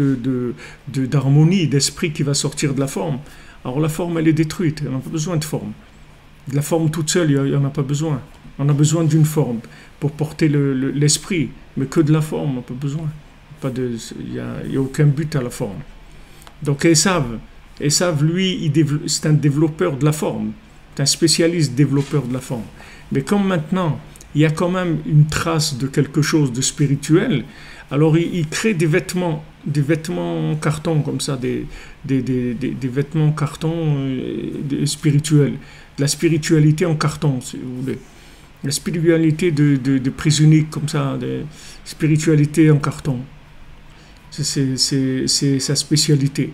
d'harmonie, d'esprit qui va sortir de la forme. Alors la forme elle est détruite, on n'a pas besoin de forme. De la forme toute seule, il n'y en a pas besoin. On a besoin d'une forme pour porter l'esprit, mais que de la forme, on n'a pas besoin. Il n'y a aucun but à la forme. Donc Esav, lui, c'est un développeur de la forme, c'est un spécialiste développeur de la forme. Mais comme maintenant, il y a quand même une trace de quelque chose de spirituel, Alors il crée des vêtements en carton comme ça, des vêtements en carton spirituels, de la spiritualité en carton, si vous voulez. La spiritualité de prise unique comme ça, de spiritualité en carton. C'est sa spécialité.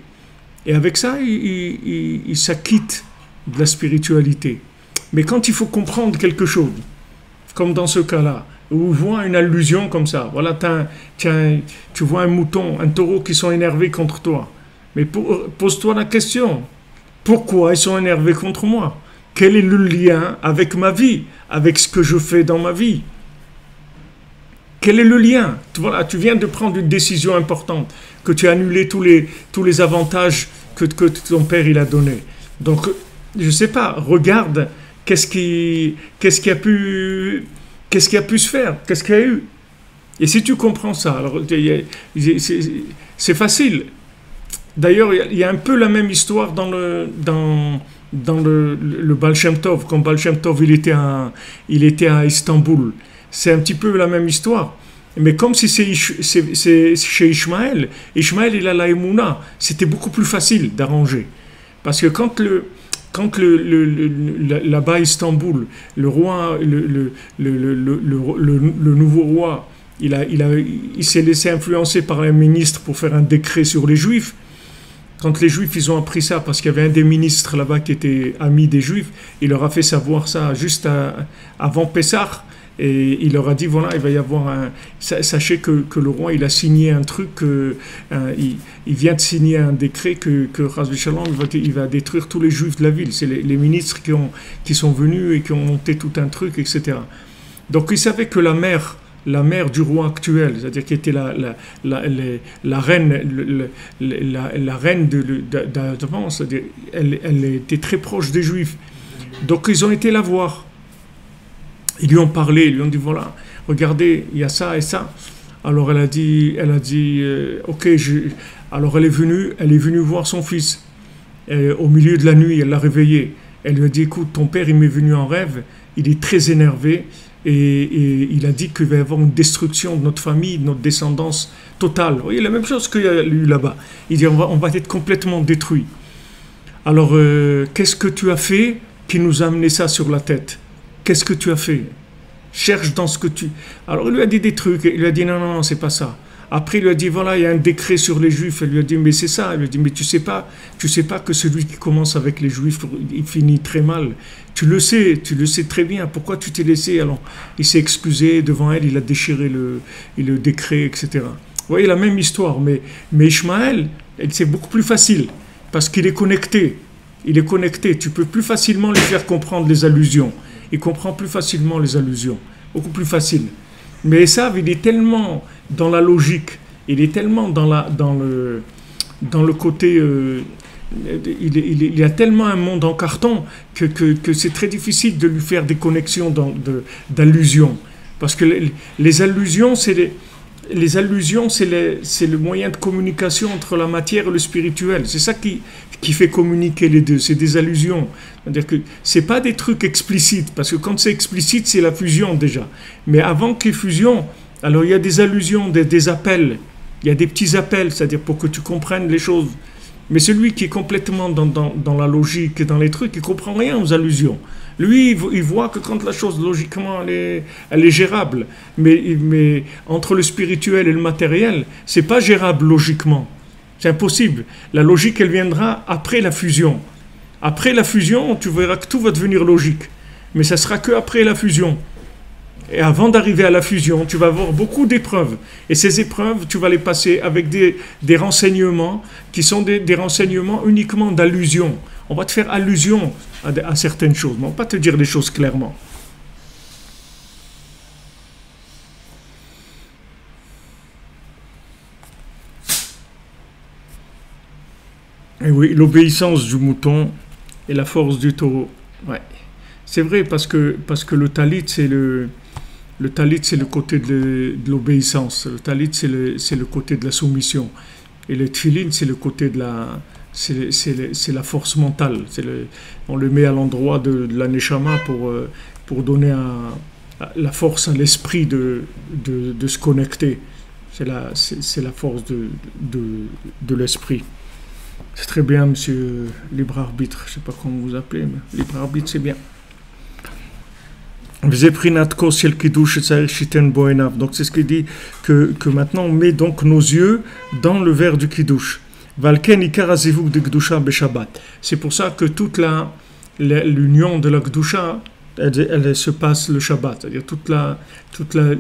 Et avec ça, il s'acquitte de la spiritualité. Mais quand il faut comprendre quelque chose, comme dans ce cas-là, où on voit une allusion comme ça, voilà, tu vois un mouton, un taureau qui sont énervés contre toi. Mais pose-toi la question, pourquoi ils sont énervés contre moi? Quel est le lien avec ma vie, avec ce que je fais dans ma vie? Quel est le lien? Voilà, tu viens de prendre une décision importante, que tu as annulé tous les avantages que ton père il a donné. Donc, je ne sais pas, regarde qu'est-ce qui a pu se faire, qu'est-ce qu'il y a eu. Et si tu comprends ça, alors c'est facile. D'ailleurs, il y a un peu la même histoire dans le Baal Shem Tov, quand Baal Shem Tov il était à Istanbul. C'est un petit peu la même histoire. Mais comme si c'est chez Ishmaël, il a la Emouna, c'était beaucoup plus facile d'arranger. Parce que quand là-bas à Istanbul, le roi, le nouveau roi, il s'est laissé influencer par un ministre pour faire un décret sur les Juifs. Quand les Juifs ils ont appris ça, parce qu'il y avait un des ministres là-bas qui était ami des Juifs, il leur a fait savoir ça juste avant Pessah, et il leur a dit voilà, il va y avoir sachez que le roi il a signé un truc, il vient de signer un décret que Chas v'Shalom il va détruire tous les Juifs de la ville. C'est les ministres qui sont venus et qui ont monté tout un truc, etc. Donc il savait que la mère du roi actuel, c'est-à-dire qui était la reine, la reine d'avant, c'est-à-dire elle était très proche des Juifs. Donc ils ont été la voir. Ils lui ont parlé, ils lui ont dit voilà, regardez, il y a ça et ça. Alors elle a dit ok, alors elle est venue voir son fils. Et au milieu de la nuit, elle l'a réveillé. Elle lui a dit écoute, ton père il m'est venu en rêve, il est très énervé. Et il a dit qu'il va y avoir une destruction de notre famille, de notre descendance totale. Vous voyez, la même chose qu'il y a eu là-bas. Il dit on va être complètement détruit. Alors, qu'est-ce que tu as fait qui nous a amené ça sur la tête? Qu'est-ce que tu as fait? Cherche dans ce que tu... Alors, il lui a dit des trucs. Il lui a dit non, c'est pas ça. Après, il lui a dit voilà, il y a un décret sur les Juifs. Elle lui a dit mais c'est ça. Il lui a dit mais tu sais pas que celui qui commence avec les Juifs, il finit très mal. Tu le sais très bien. Pourquoi tu t'es laissé? Alors, il s'est excusé devant elle, il a déchiré le décret, etc. Vous voyez la même histoire, mais Ishmaël, c'est beaucoup plus facile parce qu'il est connecté. Il est connecté. Tu peux plus facilement lui faire comprendre les allusions. Il comprend plus facilement les allusions, beaucoup plus facile. Mais Esav, il est tellement dans la logique, il est tellement dans le côté, il y a tellement un monde en carton que c'est très difficile de lui faire des connexions d'allusions. Parce que les allusions, c'est le moyen de communication entre la matière et le spirituel. C'est ça qui fait communiquer les deux, c'est des allusions. C'est-à-dire que c'est pas des trucs explicites, parce que quand c'est explicite, c'est la fusion déjà. Mais avant qu'il y ait fusion, alors il y a des allusions, des appels. Il y a des petits appels, c'est-à-dire pour que tu comprennes les choses. Mais celui qui est complètement dans la logique et dans les trucs, il comprend rien aux allusions. Lui, il voit que quand la chose, logiquement, elle est gérable. Mais entre le spirituel et le matériel, c'est pas gérable logiquement. C'est impossible. La logique, elle viendra après la fusion. Après la fusion, tu verras que tout va devenir logique. Mais ça sera que après la fusion. Et avant d'arriver à la fusion, tu vas avoir beaucoup d'épreuves. Et ces épreuves, tu vas les passer avec des renseignements qui sont des renseignements uniquement d'allusion. On va te faire allusion à certaines choses, mais on ne va pas te dire les choses clairement. Et oui, l'obéissance du mouton et la force du taureau. Ouais. C'est vrai parce que le talit, c'est le côté de l'obéissance. Le talit, c'est le côté de la soumission. Et le tfilin, c'est le côté de c'est la force mentale. On le met à l'endroit de la neshama pour donner la force à l'esprit de se connecter. C'est la force de l'esprit. C'est très bien, monsieur libre arbitre. Je ne sais pas comment vous appelez, mais libre arbitre, c'est bien. Donc c'est ce qui dit que maintenant on met donc nos yeux dans le verre du kiddush. C'est pour ça que toute l'union de la Kedusha, elle se passe le Shabbat. C'est-à-dire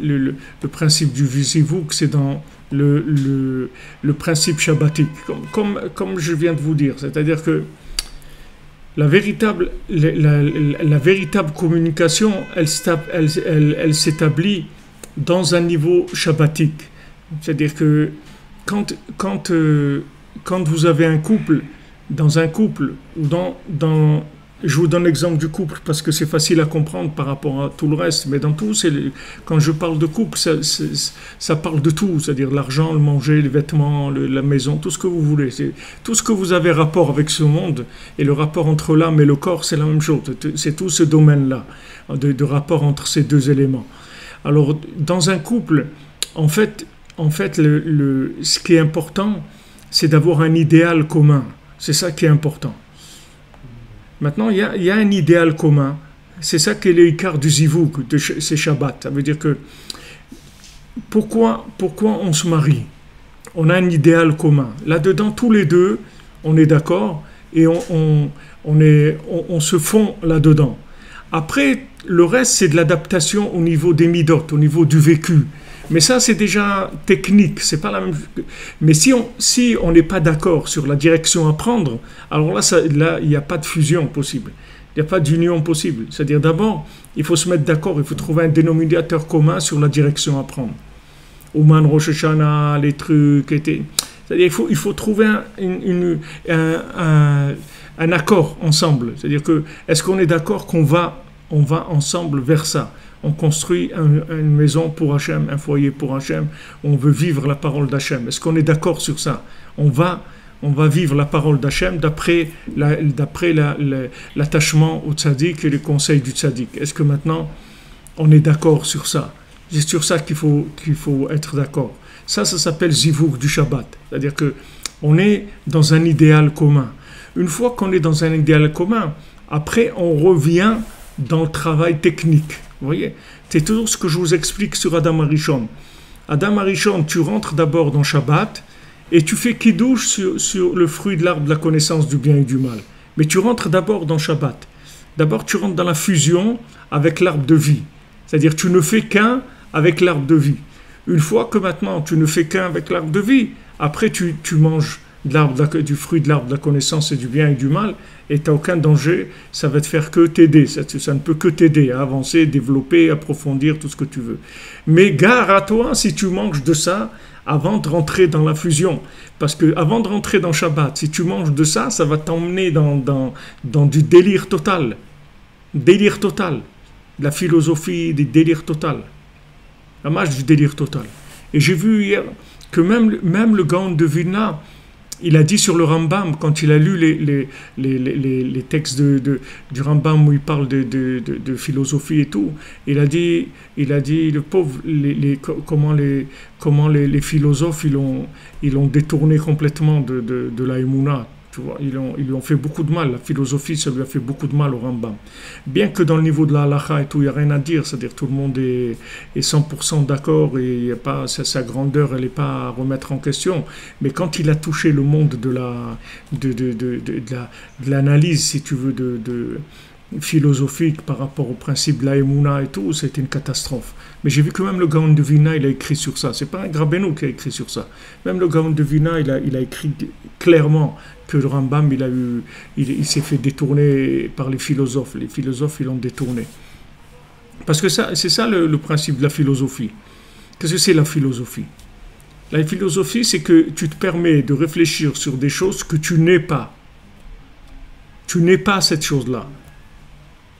le principe du Zivug, c'est dans le principe shabbatique. Comme je viens de vous dire. C'est-à-dire que la véritable communication, elle s'établit dans un niveau shabbatique. C'est-à-dire que quand vous avez un couple, dans un couple, ou je vous donne l'exemple du couple parce que c'est facile à comprendre par rapport à tout le reste, mais dans tout, quand je parle de couple, ça parle de tout, c'est-à-dire l'argent, le manger, les vêtements, la maison, tout ce que vous voulez. Tout ce que vous avez rapport avec ce monde, et le rapport entre l'âme et le corps, c'est la même chose. C'est tout ce domaine-là, de rapport entre ces deux éléments. Alors, dans un couple, en fait ce qui est important, c'est d'avoir un idéal commun. C'est ça qui est important. Maintenant, il y a un idéal commun. C'est ça qui est l'écart du zivug, de ces Shabbats. Ça veut dire que pourquoi on se marie? On a un idéal commun. Là-dedans, tous les deux, on est d'accord et on se fond là-dedans. Après, le reste, c'est de l'adaptation au niveau des midot, au niveau du vécu. Mais ça, c'est déjà technique, c'est pas la même. Mais si on n'est pas d'accord sur la direction à prendre, alors là, il n'y a pas de fusion possible. Il n'y a pas d'union possible. C'est-à-dire, d'abord, il faut se mettre d'accord, il faut trouver un dénominateur commun sur la direction à prendre. Ouman Rosh Hashanah, les trucs, c'est-à-dire, il faut trouver un accord ensemble. C'est-à-dire que, est-ce qu'on est d'accord qu'on va ensemble vers ça? On construit une maison pour Hachem, un foyer pour Hachem, on veut vivre la parole d'Hachem. Est-ce qu'on est d'accord sur ça? On va vivre la parole d'Hachem d'après l'attachement au tzaddik et les conseils du tzaddik. Est-ce que maintenant, on est d'accord sur ça? C'est sur ça qu'il faut être d'accord. Ça s'appelle Zivug du Shabbat. C'est-à-dire qu'on est dans un idéal commun. Une fois qu'on est dans un idéal commun, après, on revient dans le travail technique. Vous voyez, c'est toujours ce que je vous explique sur Adam Arishon. Adam Arishon, tu rentres d'abord dans Shabbat et tu fais kiddush sur le fruit de l'arbre de la connaissance du bien et du mal. Mais tu rentres d'abord dans Shabbat. D'abord, tu rentres dans la fusion avec l'arbre de vie. C'est-à-dire, tu ne fais qu'un avec l'arbre de vie. Une fois que maintenant, tu ne fais qu'un avec l'arbre de vie, après, tu manges du fruit de l'arbre de la connaissance et du bien et du mal, et tu n'as aucun danger, ça va te faire que t'aider, ça ne peut que t'aider à avancer, développer, approfondir tout ce que tu veux. Mais gare à toi si tu manges de ça avant de rentrer dans la fusion, parce que avant de rentrer dans Shabbat, si tu manges de ça, ça va t'emmener dans du délire total, la philosophie du délire total, la marche du délire total. Et j'ai vu hier que même le Gaon de Vilna, il a dit sur le Rambam, quand il a lu les textes du Rambam où il parle de philosophie et tout, il a dit le pauvre, comment les philosophes ils ont détourné complètement de la Emouna. Tu vois, ils lui ont fait beaucoup de mal. La philosophie, ça lui a fait beaucoup de mal au Rambam. Bien que dans le niveau de la halakha et tout, il n'y a rien à dire. C'est-à-dire tout le monde est 100% d'accord et y a pas, sa grandeur, elle n'est pas à remettre en question. Mais quand il a touché le monde de l'analyse, si tu veux, philosophique par rapport au principe de la Emouna et tout, c'était une catastrophe. Mais j'ai vu que même le Gaon de Vilna, il a écrit sur ça. C'est pas un Grabeno qui a écrit sur ça. Même le Gaon de Vilna, il a écrit clairement que le Rambam, il s'est fait détourner par les philosophes. Les philosophes, ils l'ont détourné. Parce que c'est ça le principe de la philosophie. Qu'est-ce que c'est la philosophie? La philosophie, c'est que tu te permets de réfléchir sur des choses que tu n'es pas. Tu n'es pas cette chose-là.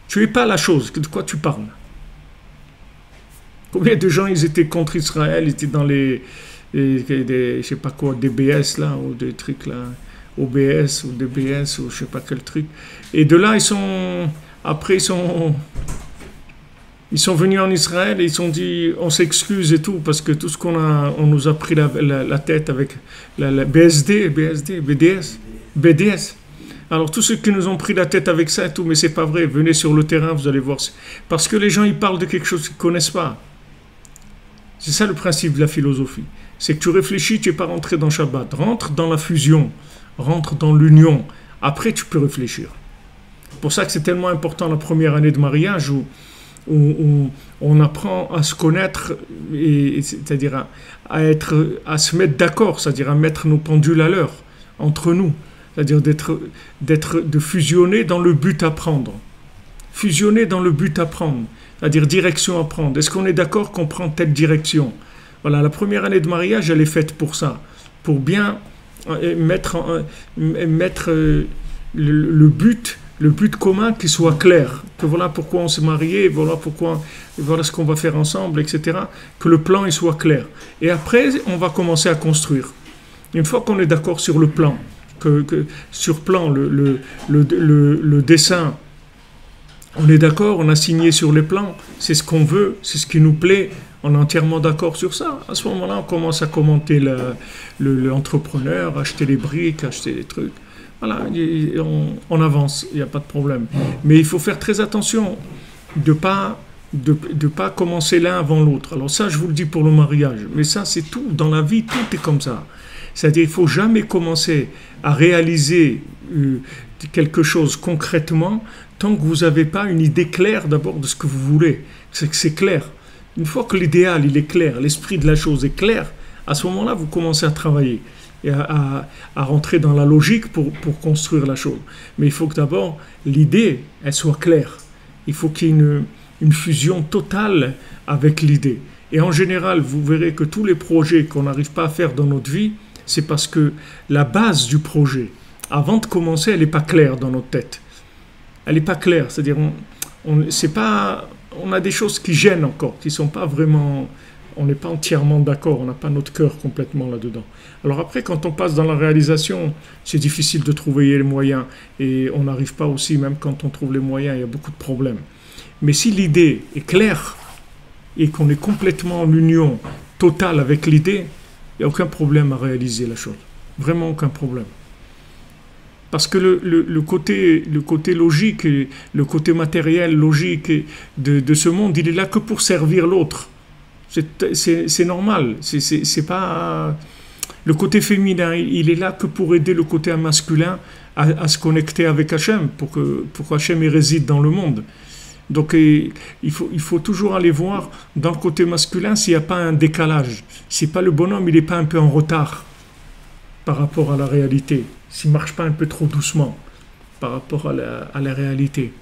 Tu n'es pas la chose. De quoi tu parles? Combien de gens ils étaient contre Israël, ils étaient dans je sais pas quoi, DBS là, ou des trucs là, OBS ou DBS ou je sais pas quel truc. Et de là, ils sont Ils sont venus en Israël et ils ont dit on s'excuse et tout parce que tout ce on nous a pris la tête avec la BDS. Alors tous ceux qui nous ont pris la tête avec ça et tout, mais c'est pas vrai, venez sur le terrain, vous allez voir. Parce que les gens ils parlent de quelque chose qu'ils ne connaissent pas. C'est ça le principe de la philosophie. C'est que tu réfléchis, tu n'es pas rentré dans Shabbat. Rentre dans la fusion, rentre dans l'union. Après tu peux réfléchir. C'est pour ça que c'est tellement important la première année de mariage où on apprend à se connaître, c'est-à-dire à se mettre d'accord, c'est-à-dire à mettre nos pendules à l'heure entre nous, c'est-à-dire de fusionner dans le but à prendre. Fusionner dans le but à prendre, c'est-à-dire direction à prendre. Est-ce qu'on est d'accord qu'on prend telle direction? Voilà, la première année de mariage, elle est faite pour ça, pour bien mettre le but commun qui soit clair, que voilà pourquoi on s'est marié, voilà ce qu'on va faire ensemble, etc. Que le plan il soit clair. Et après, on va commencer à construire. Une fois qu'on est d'accord sur le plan, sur plan, le dessin, on est d'accord, on a signé sur les plans, c'est ce qu'on veut, c'est ce qui nous plaît, on est entièrement d'accord sur ça. À ce moment-là, on commence à commenter l'entrepreneur, acheter les briques, acheter les trucs. Voilà, on avance, il n'y a pas de problème. Mais il faut faire très attention de pas commencer l'un avant l'autre. Alors ça, je vous le dis pour le mariage. Mais ça, c'est tout. Dans la vie, tout est comme ça. C'est-à-dire qu'il ne faut jamais commencer à réaliser quelque chose concrètement tant que vous n'avez pas une idée claire d'abord de ce que vous voulez. C'est que c'est clair. Une fois que l'idéal, il est clair, l'esprit de la chose est clair, à ce moment-là, vous commencez à travailler. Et à rentrer dans la logique pour construire la chose. Mais il faut que d'abord, l'idée, elle soit claire. Il faut qu'il y ait une fusion totale avec l'idée. Et en général, vous verrez que tous les projets qu'on n'arrive pas à faire dans notre vie, c'est parce que la base du projet, avant de commencer, elle n'est pas claire dans notre tête. Elle n'est pas claire. C'est-à-dire, on a des choses qui gênent encore, qui ne sont pas vraiment... On n'est pas entièrement d'accord, on n'a pas notre cœur complètement là-dedans. Alors après, quand on passe dans la réalisation, c'est difficile de trouver les moyens. Et on n'arrive pas aussi, même quand on trouve les moyens, il y a beaucoup de problèmes. Mais si l'idée est claire et qu'on est complètement en union totale avec l'idée, il n'y a aucun problème à réaliser la chose. Vraiment aucun problème. Parce que le côté logique, le côté matériel, logique de ce monde, il est là que pour servir l'autre. C'est normal, c'est pas... Le côté féminin, il est là que pour aider le côté masculin à se connecter avec Hachem, pour qu'Hachem réside dans le monde. Donc il faut toujours aller voir dans le côté masculin s'il n'y a pas un décalage, si pas le bonhomme il n'est pas un peu en retard par rapport à la réalité, s'il ne marche pas un peu trop doucement par rapport à la réalité.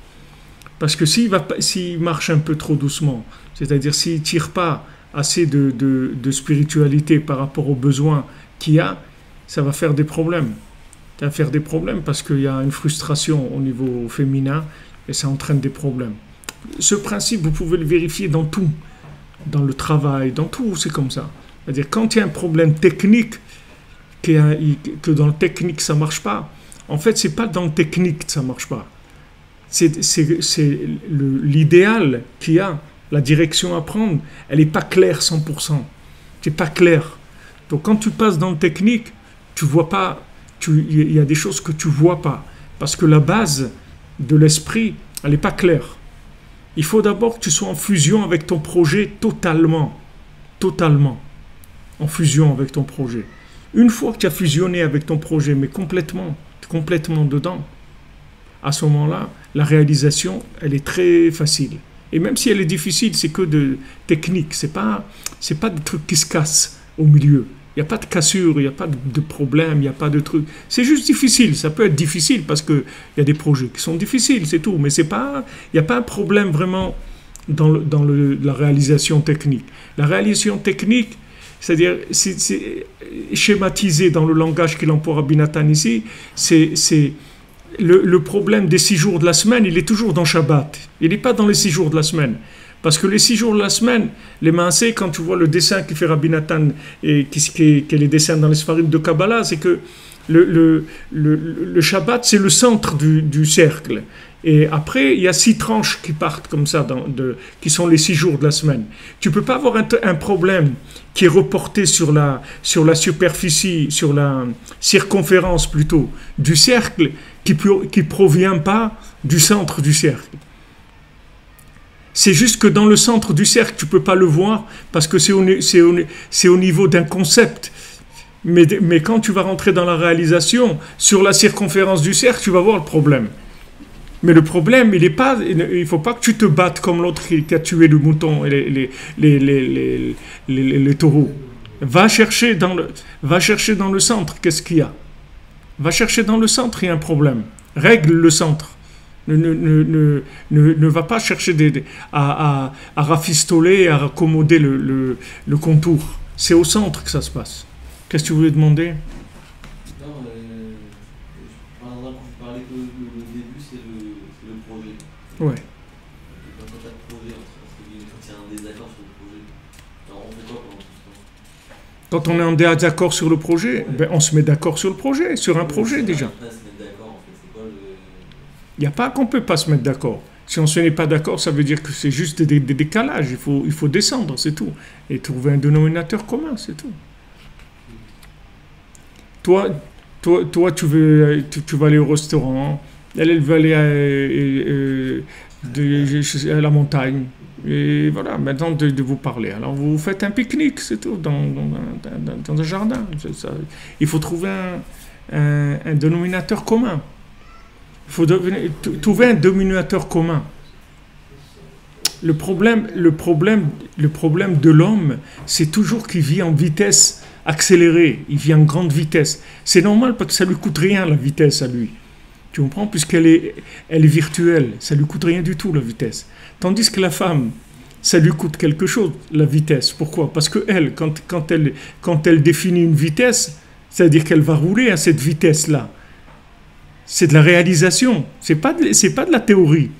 Parce que s'il marche un peu trop doucement, c'est-à-dire s'il ne tire pas assez de spiritualité par rapport aux besoins qu'il y a, ça va faire des problèmes. Ça va faire des problèmes parce qu'il y a une frustration au niveau féminin et ça entraîne des problèmes. Ce principe, vous pouvez le vérifier dans tout. Dans le travail, dans tout, c'est comme ça. C'est-à-dire quand il y a un problème technique, que dans le technique ça ne marche pas, en fait, ce n'est pas dans le technique que ça ne marche pas. C'est l'idéal qu'il y a. La direction à prendre, elle n'est pas claire 100%. C'est pas clair. Donc quand tu passes dans le technique, tu vois pas, il y a des choses que tu vois pas. Parce que la base de l'esprit, elle n'est pas claire. Il faut d'abord que tu sois en fusion avec ton projet totalement. Totalement. En fusion avec ton projet. Une fois que tu as fusionné avec ton projet, mais complètement dedans, à ce moment-là, la réalisation, elle est très facile. Et même si elle est difficile, c'est que de technique. C'est pas des trucs qui se cassent au milieu. Il n'y a pas de cassure, il n'y a pas de problème, il n'y a pas de trucs. C'est juste difficile. Ça peut être difficile parce qu'il y a des projets qui sont difficiles, c'est tout. Mais il n'y a pas un problème vraiment dans la réalisation technique. La réalisation technique, c'est-à-dire, c'est schématisé dans le langage qu'il emploie Rabbi Nathan ici, c'est le problème des 6 jours de la semaine, il est toujours dans Shabbat. Il n'est pas dans les 6 jours de la semaine. Parce que les 6 jours de la semaine, les Maaseh, quand tu vois le dessin qui fait Rabbi Nathan et qui est les dessins dans les Sfarim de Kabbalah, c'est que Le Shabbat, c'est le centre du cercle. Et après, il y a 6 tranches qui partent comme ça, qui sont les 6 jours de la semaine. Tu ne peux pas avoir un problème qui est reporté sur la superficie, sur la circonférence plutôt, du cercle, qui ne provient pas du centre du cercle. C'est juste que dans le centre du cercle, tu ne peux pas le voir parce que c'est au niveau d'un concept. Mais quand tu vas rentrer dans la réalisation, sur la circonférence du cercle, tu vas voir le problème. Mais le problème, il ne faut pas que tu te battes comme l'autre qui a tué le mouton et les taureaux. Va chercher dans le centre, qu'est-ce qu'il y a? Va chercher dans le centre, il y a un problème. Règle le centre. Ne va pas chercher à rafistoler, à raccommoder le contour. C'est au centre que ça se passe. Qu'est-ce que tu voulais demander? Non, par exemple, vous parlez que le début, c'est le projet. Ouais. Quand tu as le projet, quand il y a un désaccord sur le projet, alors on fait quoi pendant tout ce temps? Quand on est en désaccord sur le projet, ben on se met d'accord sur le projet, sur un projet déjà. Il n'y a pas qu'on ne peut pas se mettre d'accord. Si on ne se met pas d'accord, ça veut dire que c'est juste des décalages. Il faut descendre, c'est tout. Et trouver un dénominateur commun, c'est tout. Toi, tu vas aller au restaurant. Elle veut aller à la montagne. Et voilà, maintenant de vous parler. Alors vous faites un pique-nique, c'est tout, dans un jardin. Il faut trouver un dénominateur commun. Il faut trouver un dénominateur commun. Le problème de l'homme, c'est toujours qu'il vit en vitesse accélérée, il vit en grande vitesse. C'est normal parce que ça ne lui coûte rien la vitesse à lui. Tu comprends? Puisqu'elle est virtuelle, ça ne lui coûte rien du tout la vitesse. Tandis que la femme, ça lui coûte quelque chose, la vitesse. Pourquoi? Parce qu'elle, quand elle définit une vitesse, c'est-à-dire qu'elle va rouler à cette vitesse-là. C'est de la réalisation, c'est pas de la théorie.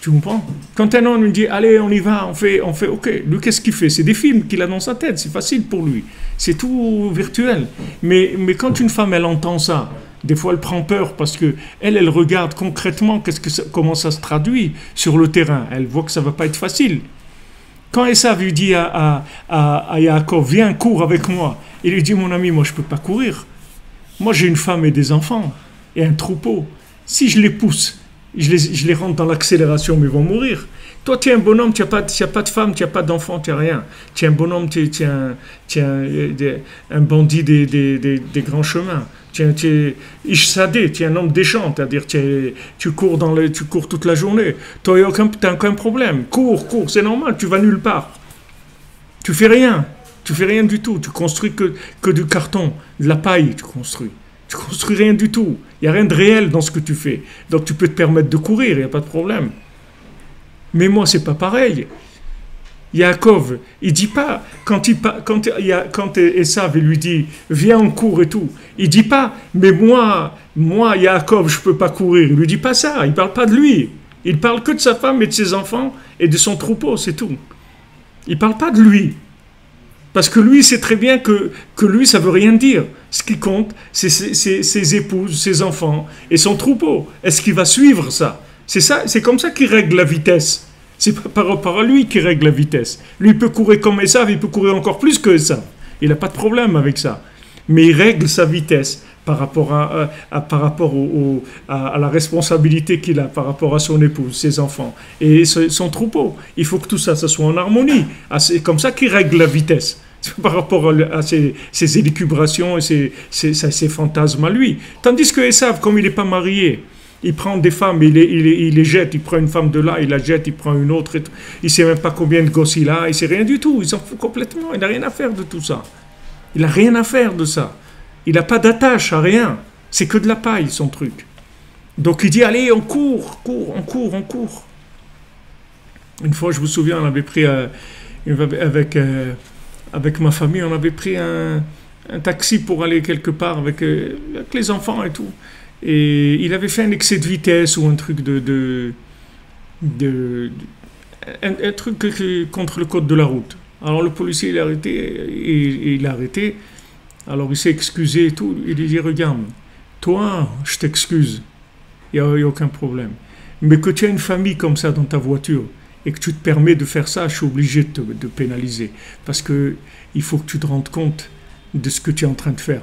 Tu comprends? Quand un homme lui dit allez, on y va, on fait ok. Lui, qu'est-ce qu'il fait? C'est des films qu'il a dans sa tête, c'est facile pour lui. C'est tout virtuel. Mais quand une femme, elle entend ça, des fois elle prend peur parce que elle regarde concrètement comment ça se traduit sur le terrain. Elle voit que ça va pas être facile. Quand Esav lui dit à Yaakov, viens, cours avec moi, il lui dit mon ami, moi je peux pas courir. Moi j'ai une femme et des enfants. Et un troupeau. Si je les pousse, je les rentre dans l'accélération, mais ils vont mourir. Toi, tu es un bonhomme, tu n'as pas de femme, tu n'as pas d'enfant, tu n'as rien. Tu es un bonhomme, tu es un bandit des grands chemins. Tu es Ishsadé, tu es un homme déchant, c'est-à-dire tu cours toute la journée. Toi, tu n'as aucun problème. Cours, c'est normal, tu vas nulle part. Tu fais rien du tout. Tu construis que du carton, de la paille, tu construis. Tu ne construis rien du tout. Il n'y a rien de réel dans ce que tu fais. Donc tu peux te permettre de courir, il n'y a pas de problème. Mais moi, ce n'est pas pareil. Yaakov, il ne dit pas, quand Esav lui dit, viens on court et tout, il ne dit pas, mais moi Yaakov, je ne peux pas courir. Il ne lui dit pas ça, il ne parle pas de lui. Il parle que de sa femme et de ses enfants et de son troupeau, c'est tout. Il ne parle pas de lui. Parce que lui, il sait très bien que lui, ça ne veut rien dire. Ce qui compte, c'est ses épouses, ses enfants et son troupeau. Est-ce qu'il va suivre ça? C'est comme ça qu'il règle la vitesse. C'est pas par rapport à lui qu'il règle la vitesse. Lui, il peut courir comme Esav, il peut courir encore plus que Esav. Il n'a pas de problème avec ça. Mais il règle sa vitesse par rapport à la responsabilité qu'il a par rapport à son épouse, ses enfants et son troupeau. Il faut que tout ça soit en harmonie. C'est comme ça qu'il règle la vitesse par rapport à ses élucubrations et ses fantasmes à lui. Tandis que Esav, comme il n'est pas marié, il prend des femmes, il les jette, il prend une femme de là, il la jette, il prend une autre. Il ne sait même pas combien de gosses il a, il ne sait rien du tout. Il s'en fout complètement, il n'a rien à faire de tout ça. Il n'a rien à faire de ça. Il n'a pas d'attache à rien. C'est que de la paille, son truc. Donc il dit, allez, on court. Une fois, je me souviens, on avait pris, avec ma famille, on avait pris un taxi pour aller quelque part avec les enfants et tout. Et il avait fait un excès de vitesse ou un truc un truc contre le code de la route. Alors le policier, il a arrêté. Alors il s'est excusé et tout. Il lui dit, regarde, toi, je t'excuse. Il n'y a aucun problème. Mais que tu as une famille comme ça dans ta voiture et que tu te permets de faire ça, je suis obligé de pénaliser. Parce que il faut que tu te rendes compte de ce que tu es en train de faire.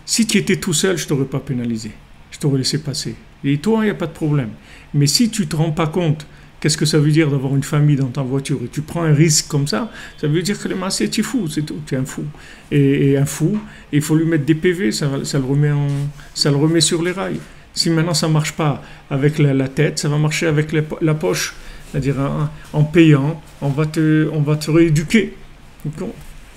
Si tu étais tout seul, je ne t'aurais pas pénalisé. Je t'aurais laissé passer. Et toi, il n'y a pas de problème. Mais si tu ne te rends pas compte, qu'est-ce que ça veut dire d'avoir une famille dans ta voiture et tu prends un risque comme ça veut dire que le massé, tu es fou, c'est tout. Tu es un fou. Et un fou, il faut lui mettre des PV, ça le remet sur les rails. Si maintenant ça ne marche pas avec la tête, ça va marcher avec la poche. C'est-à-dire en payant, on va te rééduquer.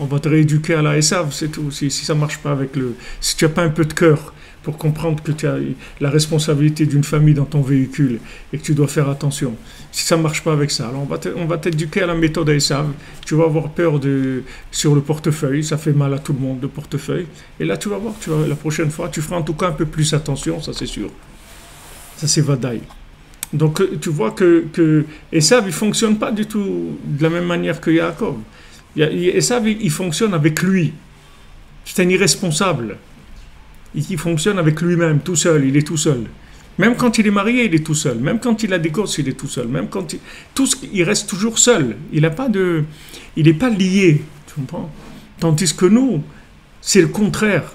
On va te rééduquer à la ESAV, c'est tout. Si ça ne marche pas avec si tu n'as pas un peu de cœur pour comprendre que tu as la responsabilité d'une famille dans ton véhicule et que tu dois faire attention. Si ça ne marche pas avec ça, alors on va t'éduquer à la méthode ESAV. Tu vas avoir peur sur le portefeuille, ça fait mal à tout le monde, le portefeuille. Et là, tu vas voir, la prochaine fois, tu feras en tout cas un peu plus attention, ça c'est sûr. Ça c'est Vadaï. Donc tu vois que ESAV, il ne fonctionne pas du tout de la même manière que Yaakov. ESAV, il fonctionne avec lui. C'est un irresponsable. Il fonctionne avec lui-même, tout seul, il est tout seul. Même quand il est marié, il est tout seul. Même quand il a des gosses, il est tout seul. Même quand il reste toujours seul. Il n'est pas lié, tu comprends? Tandis que nous, c'est le contraire.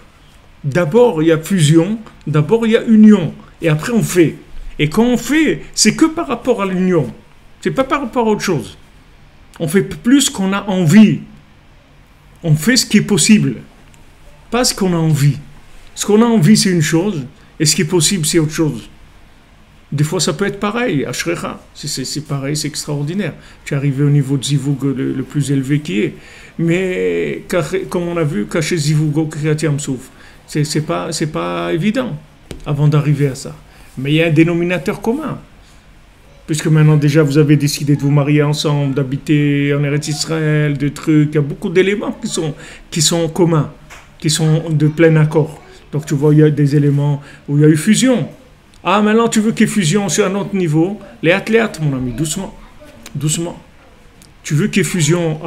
D'abord, il y a fusion, d'abord, il y a union. Et après, on fait. Et quand on fait, c'est que par rapport à l'union. C'est pas par rapport à autre chose. On fait plus qu'on a envie. On fait ce qui est possible. Pas ce qu'on a envie. Ce qu'on a envie, c'est une chose, et ce qui est possible, c'est autre chose. Des fois, ça peut être pareil, Ashrecha, c'est pareil, c'est extraordinaire. Tu es arrivé au niveau de Zivug le plus élevé qui est. Mais, comme on a vu, cacher Zivug au Kriyat Yam Souf, c'est pas évident avant d'arriver à ça. Mais il y a un dénominateur commun. Puisque maintenant, déjà, vous avez décidé de vous marier ensemble, d'habiter en Eretz Israël, de trucs, il y a beaucoup d'éléments qui sont communs, qui sont de plein accord. Donc tu vois, il y a des éléments où il y a eu fusion. Ah, maintenant tu veux qu'il y ait fusion sur un autre niveau. Les athlètes, mon ami, doucement. Doucement. Tu veux qu'il y ait fusion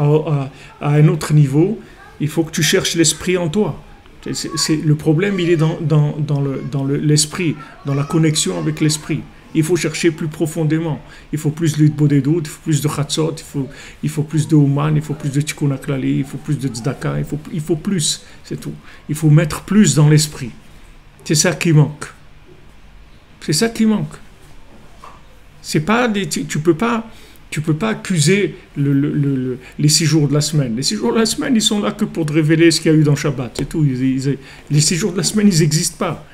à un autre niveau, il faut que tu cherches l'esprit en toi. Le problème, il est dans l'esprit, dans la connexion avec l'esprit. Il faut chercher plus profondément. Il faut plus de bodedut, il faut plus de chatzot, il faut plus de ouman, il faut plus de tikkun haklali, il faut plus de tzedaka, il faut plus, c'est tout. Il faut mettre plus dans l'esprit. C'est ça qui manque. C'est ça qui manque. C'est pas tu peux pas accuser les 6 jours de la semaine. Les 6 jours de la semaine, ils sont là que pour te révéler ce qu'il y a eu dans Shabbat, c'est tout. Les 6 jours de la semaine, ils n'existent pas.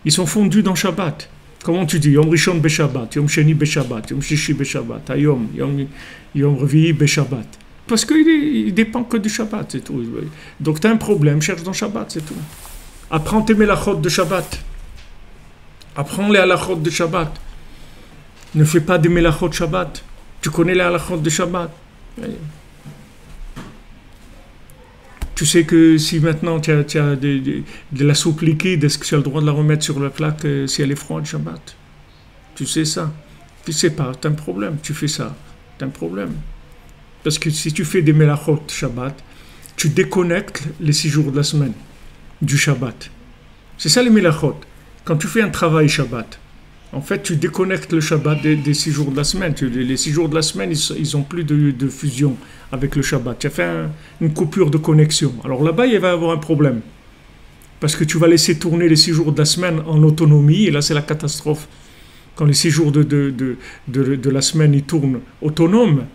Ils sont fondus dans Shabbat. Comment tu dis? Yom Rishon Beshabbat, Yom Sheni Beshabbat, Yom Shishi Beshabbat, Yom Revi'i Beshabbat. Parce qu'il dépend que du Shabbat, c'est tout. Donc tu as un problème, cherche dans Shabbat, c'est tout. Apprends tes melachot de Shabbat. Apprends les halachot de Shabbat. Ne fais pas des melachot Shabbat. Tu connais les halachot de Shabbat. Tu sais que si maintenant tu as de la soupe liquide, est-ce que tu as le droit de la remettre sur la plaque si elle est froide, Shabbat? Tu sais ça. Tu sais pas, tu as un problème, tu fais ça. Tu as un problème. Parce que si tu fais des melachot Shabbat, tu déconnectes les 6 jours de la semaine du Shabbat. C'est ça les melachot. Quand tu fais un travail Shabbat, en fait, tu déconnectes le Shabbat des 6 jours de la semaine. Les 6 jours de la semaine, ils n'ont plus de fusion avec le Shabbat. Tu as fait une coupure de connexion. Alors là-bas, il va y avoir un problème. Parce que tu vas laisser tourner les 6 jours de la semaine en autonomie, et là, c'est la catastrophe. Quand les 6 jours de la semaine, ils tournent autonomes,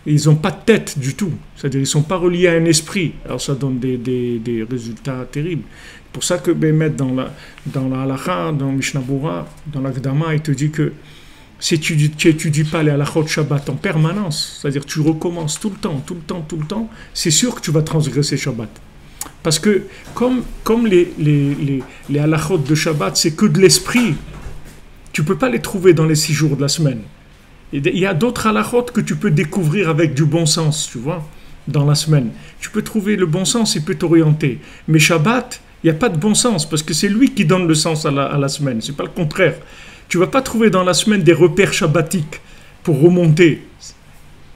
ils n'ont pas de tête du tout. C'est-à-dire qu'ils ne sont pas reliés à un esprit. Alors ça donne des résultats terribles. C'est pour ça que Bémet, dans la halakha, dans Mishnah Bura, dans l'Akdama, il te dit que si tu n'étudies pas les halachot Shabbat en permanence, c'est-à-dire tu recommences tout le temps, c'est sûr que tu vas transgresser Shabbat. Parce que comme les halachot de Shabbat, c'est que de l'esprit, tu ne peux pas les trouver dans les 6 jours de la semaine. Il y a d'autres halachot que tu peux découvrir avec du bon sens, tu vois, dans la semaine. Tu peux trouver le bon sens, il peut t'orienter. Mais Shabbat, il n'y a pas de bon sens, parce que c'est lui qui donne le sens à la semaine, c'est pas le contraire. Tu ne vas pas trouver dans la semaine des repères shabbatiques pour remonter.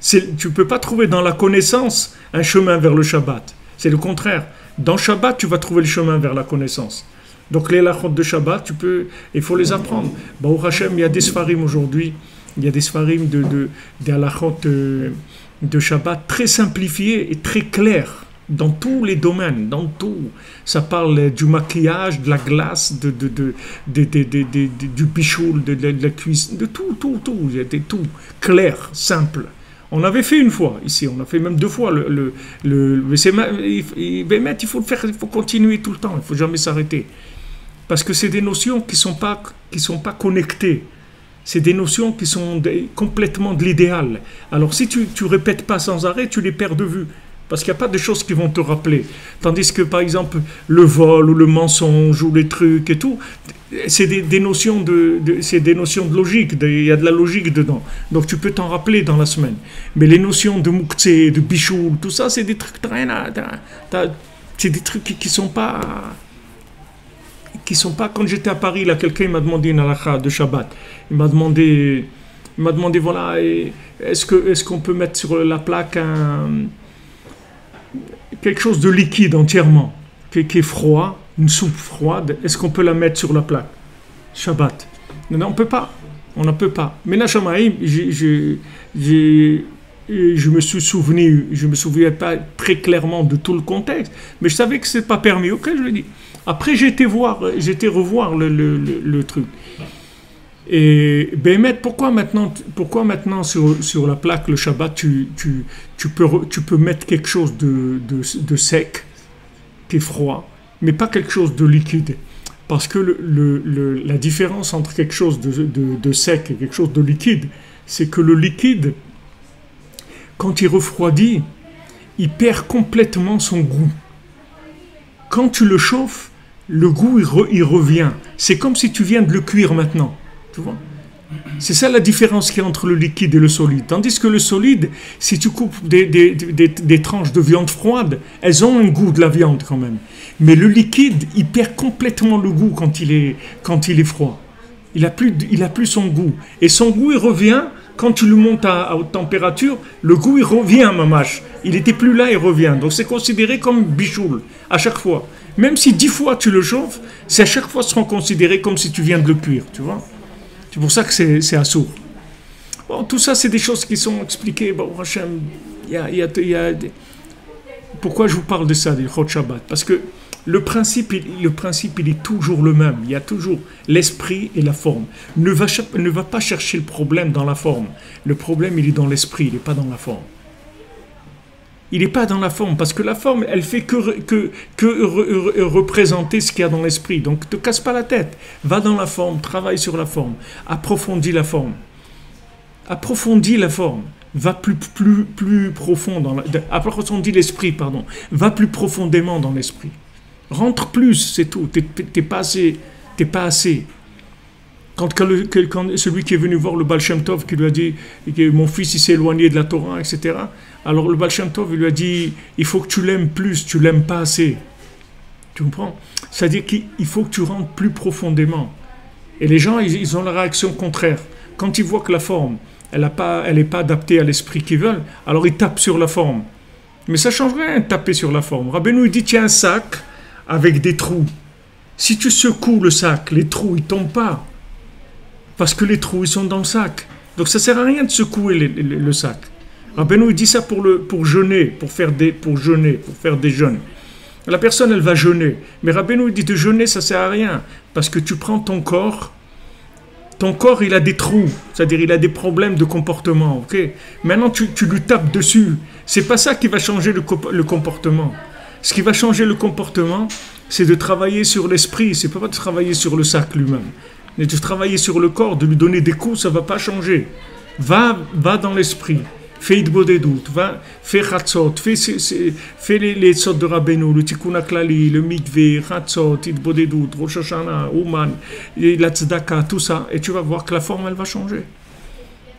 Tu ne peux pas trouver dans la connaissance un chemin vers le Shabbat. C'est le contraire. Dans Shabbat, tu vas trouver le chemin vers la connaissance. Donc les halachot de Shabbat, il faut les apprendre. Baruch Hashem, il y a des sfarim aujourd'hui, il y a des sfarim des halachot de Shabbat très simplifiés et très clairs dans tous les domaines, dans tout. Ça parle du maquillage, de la glace, du bichoul, de la cuisse, de tout, c'était tout clair, simple. On avait fait une fois ici, on a fait même 2 fois mais il faut le faire, il faut continuer tout le temps, il ne faut jamais s'arrêter. Parce que c'est des notions qui sont pas connectées. C'est des notions qui sont complètement de l'idéal. Alors si tu répètes pas sans arrêt, tu les perds de vue. Parce qu'il n'y a pas de choses qui vont te rappeler. Tandis que par exemple, le vol ou le mensonge ou les trucs et tout, c'est des notions c'est des notions de logique. Il y a de la logique dedans. Donc tu peux t'en rappeler dans la semaine. Mais les notions de mouktsé, de bichoul, tout ça, c'est des trucs c'est des trucs qui sont pas... Quand j'étais à Paris, là, quelqu'un m'a demandé une halakha de Shabbat. Il m'a demandé voilà, est-ce qu'on peut mettre sur la plaque quelque chose de liquide entièrement, qui est froid, une soupe froide, est-ce qu'on peut la mettre sur la plaque Shabbat? Non, on ne peut pas. On ne peut pas. Mais là, Shamaïm, je me souviens pas très clairement de tout le contexte, mais je savais que ce n'est pas permis. Ok, je l'ai dit. Après, j'ai été revoir le truc. Et Bémet, pourquoi maintenant sur la plaque, le Shabbat, tu peux mettre quelque chose de sec, qui est froid, mais pas quelque chose de liquide? Parce que la différence entre quelque chose de sec et quelque chose de liquide, c'est que le liquide, quand il refroidit, il perd complètement son goût. Quand tu le chauffes, le goût il revient. C'est comme si tu viens de le cuire maintenant. Tu vois? C'est ça la différence qu'il y a entre le liquide et le solide. Tandis que le solide, si tu coupes des tranches de viande froide, elles ont un goût de la viande quand même. Mais le liquide, il perd complètement le goût quand il est froid. Il a plus son goût. Et son goût, il revient quand tu le montes à haute température. Le goût, il revient, mamache. Il n'était plus là, il revient. Donc c'est considéré comme bichoul à chaque fois. Même si 10 fois tu le chauffes, c'est à chaque fois seront considérés comme si tu viens de le cuire, tu vois. C'est pour ça que c'est assourd. Bon, tout ça, c'est des choses qui sont expliquées. Bon, Hachem, pourquoi je vous parle de ça, du Chot Shabbat? Parce que le principe, il est toujours le même. Il y a toujours l'esprit et la forme. Ne va pas chercher le problème dans la forme. Le problème, il est dans l'esprit, il n'est pas dans la forme. Il n'est pas dans la forme, parce que la forme, elle fait que représenter ce qu'il y a dans l'esprit. Donc, ne te casse pas la tête. Va dans la forme, travaille sur la forme, approfondis la forme. Approfondis la forme. Va plus profond approfondis l'esprit, pardon. Va plus profondément dans l'esprit. Rentre plus, c'est tout. T'es pas assez. Quand celui qui est venu voir le Baal Shem Tov, qui lui a dit que mon fils il s'est éloigné de la Torah, etc. Alors le Baal Shem Tov il lui a dit il faut que tu l'aimes plus, tu l'aimes pas assez. Tu comprends? C'est-à-dire qu'il faut que tu rentres plus profondément. Et les gens ils ont la réaction contraire. Quand ils voient que la forme elle n'est pas adaptée à l'esprit qu'ils veulent, alors ils tapent sur la forme. Mais ça ne change rien de taper sur la forme. Rabbeinu il dit tiens un sac avec des trous. Si tu secoues le sac, les trous ils tombent pas. Parce que les trous, ils sont dans le sac. Donc ça ne sert à rien de secouer le sac. Rabbeinu, il dit ça pour jeûner, pour faire des jeûnes. La personne, elle va jeûner. Mais Rabbeinu, il dit de jeûner, ça ne sert à rien. Parce que tu prends ton corps, il a des trous. C'est-à-dire, il a des problèmes de comportement. Okay? Maintenant, tu lui tapes dessus. C'est pas ça qui va changer le comportement. Ce qui va changer le comportement, c'est de travailler sur l'esprit. C'est pas de travailler sur le sac lui-même. Mais de travailler sur le corps, de lui donner des coups, ça ne va pas changer. Va dans l'esprit. Fais Idbodedout, fais Chatzot, fais les sortes de Rabbeinu, le Tikkun HaKlali, le Mikveh, Chatzot, Idbodedout, Rosh Hashanah, Ouman, la Tzedaka, tout ça. Et tu vas voir que la forme, elle va changer.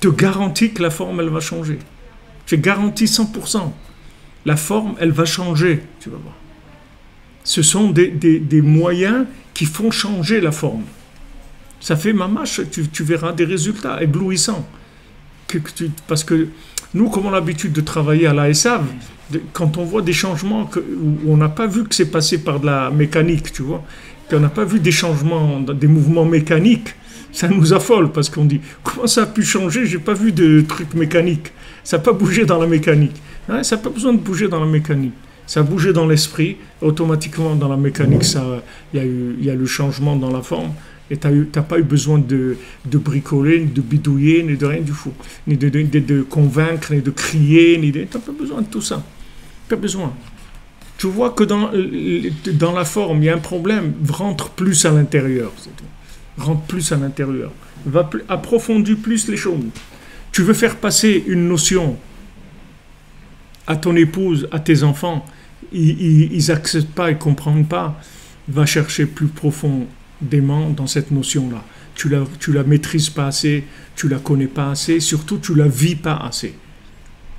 Je te garantis que la forme, elle va changer. Je te garantis 100%. La forme, elle va changer. Tu vas voir. Ce sont des moyens qui font changer la forme. Ça fait mamache, tu verras des résultats éblouissants. Parce que Nous, comme on a l'habitude de travailler à la SAV, quand on voit des changements où on n'a pas vu que c'est passé par de la mécanique, tu vois, qu'on n'a pas vu des changements, des mouvements mécaniques, ça nous affole parce qu'on dit comment ça a pu changer, j'ai pas vu de truc mécanique, ça n'a pas bougé dans la mécanique. Hein, ça n'a pas besoin de bouger dans la mécanique. Ça a bougé dans l'esprit, automatiquement dans la mécanique, il y a le changement dans la forme. Et tu n'as pas eu besoin de bricoler, ni de bidouiller, ni de rien du tout. Ni de convaincre, ni de crier, tu n'as pas besoin de tout ça. Pas besoin. Tu vois que dans la forme, il y a un problème. Rentre plus à l'intérieur. C'est tout. Rentre plus à l'intérieur. Approfondis plus les choses. Tu veux faire passer une notion à ton épouse, à tes enfants. Ils n'acceptent pas, ils ne comprennent pas. Va chercher plus profond dans cette notion-là. Tu la maîtrises pas assez, tu la connais pas assez, surtout tu la vis pas assez.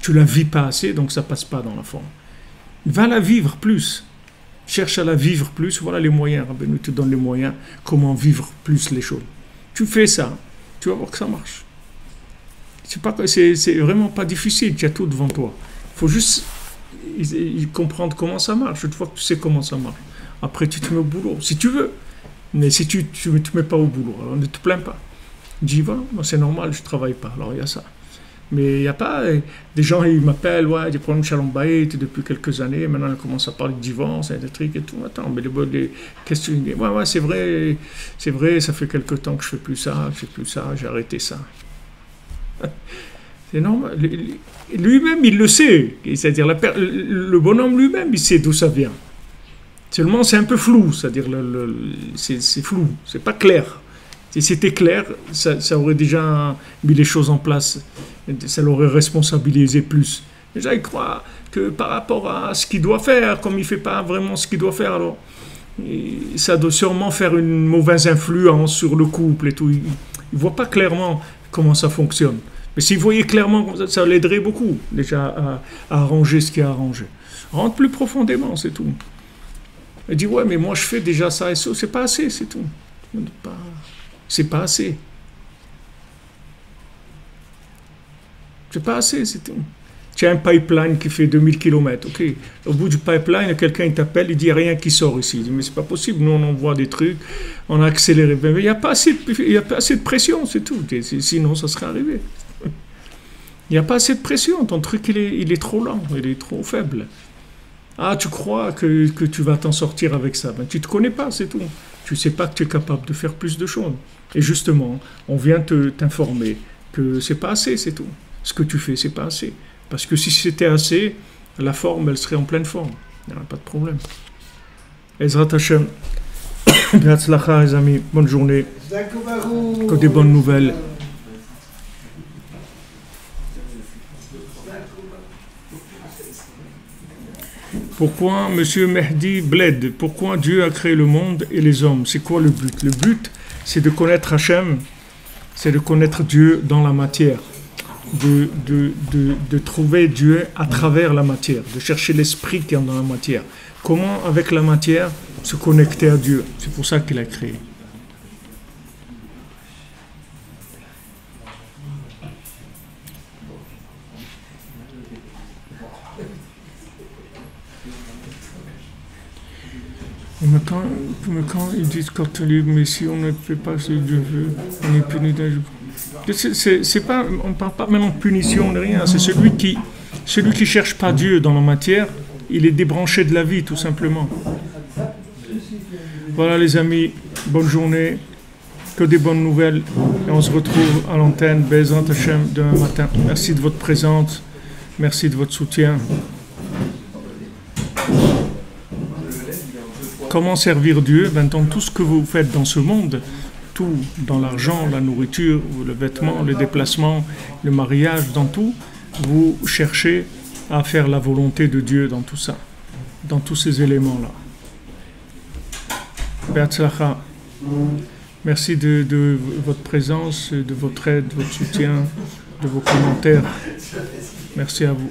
Tu la vis pas assez, donc ça passe pas dans la forme. Va la vivre plus. Cherche à la vivre plus. Voilà les moyens. Rabbeinu te donne les moyens. Comment vivre plus les choses. Tu fais ça, tu vas voir que ça marche. C'est vraiment pas difficile. Tu as tout devant toi. Il faut juste comprendre comment ça marche. Une fois que tu sais comment ça marche, après tu te mets au boulot, si tu veux. Mais si tu ne te mets pas au boulot, alors ne te plains pas. Dis, voilà, c'est normal, je ne travaille pas. Alors il y a ça. Mais il n'y a pas des gens, ils m'appellent, ouais, des problèmes de Shalom Bayit depuis quelques années. Maintenant, ils commencent à parler de divorce, des trucs et tout. Attends, mais les questions, ouais, c'est vrai, ça fait quelques temps que je ne fais plus ça, j'ai arrêté ça. C'est normal. Lui-même, il le sait. C'est-à-dire, le bonhomme lui-même, il sait d'où ça vient. Seulement, c'est un peu flou, c'est-à-dire c'est flou, c'est pas clair. Si c'était clair, ça aurait déjà mis les choses en place, ça l'aurait responsabilisé plus. Déjà, il croit que par rapport à ce qu'il doit faire, comme il ne fait pas vraiment ce qu'il doit faire, alors ça doit sûrement faire une mauvaise influence sur le couple et tout. Il ne voit pas clairement comment ça fonctionne. Mais s'il voyait clairement, ça l'aiderait beaucoup déjà à arranger ce qu'il a arrangé. Rentre plus profondément, c'est tout. Elle dit, ouais, mais moi je fais déjà ça et ça, c'est pas assez, c'est tout. C'est pas assez. C'est pas assez, c'est tout. Tu as un pipeline qui fait 2000 km, ok. Au bout du pipeline, quelqu'un t'appelle, il dit, il n'y a rien qui sort ici. Il dit, mais c'est pas possible, nous on envoie des trucs, on a accéléré. Mais il n'y a pas assez de pression, c'est tout. Sinon, ça serait arrivé. Il n'y a pas assez de pression, ton truc il est trop lent, il est trop faible. Ah, tu crois que tu vas t'en sortir avec ça. Ben, tu ne te connais pas, c'est tout. Tu ne sais pas que tu es capable de faire plus de choses. Et justement, on vient t'informer que c'est pas assez, c'est tout. Ce que tu fais, c'est pas assez. Parce que si c'était assez, la forme, elle serait en pleine forme. Il n'y aurait pas de problème. Ezrat Hashem. Be'atzlacha, les amis. Bonne journée. Que des bonnes nouvelles. Pourquoi, Monsieur Mehdi Bled, pourquoi Dieu a créé le monde et les hommes? C'est quoi le but? Le but, c'est de connaître Hachem, c'est de connaître Dieu dans la matière, de trouver Dieu à travers la matière, de chercher l'esprit qui est dans la matière. Comment, avec la matière, se connecter à Dieu? C'est pour ça qu'il a créé. Mais quand ils disent mais si on ne fait pas ce que Dieu veut, on est puni d'un jour. C'est pas, on ne parle pas maintenant de punition, de rien. C'est celui qui cherche pas Dieu dans la matière, il est débranché de la vie, tout simplement. Voilà les amis, bonne journée, que des bonnes nouvelles. Et on se retrouve à l'antenne, Be'ezrat Hashem, demain matin. Merci de votre présence, merci de votre soutien. Comment servir Dieu? Dans tout ce que vous faites dans ce monde, tout, dans l'argent, la nourriture, le vêtement, le déplacement, le mariage, dans tout, vous cherchez à faire la volonté de Dieu dans tout ça, dans tous ces éléments-là. Be'atzlacha. Merci de votre présence, de votre aide, de votre soutien, de vos commentaires. Merci à vous.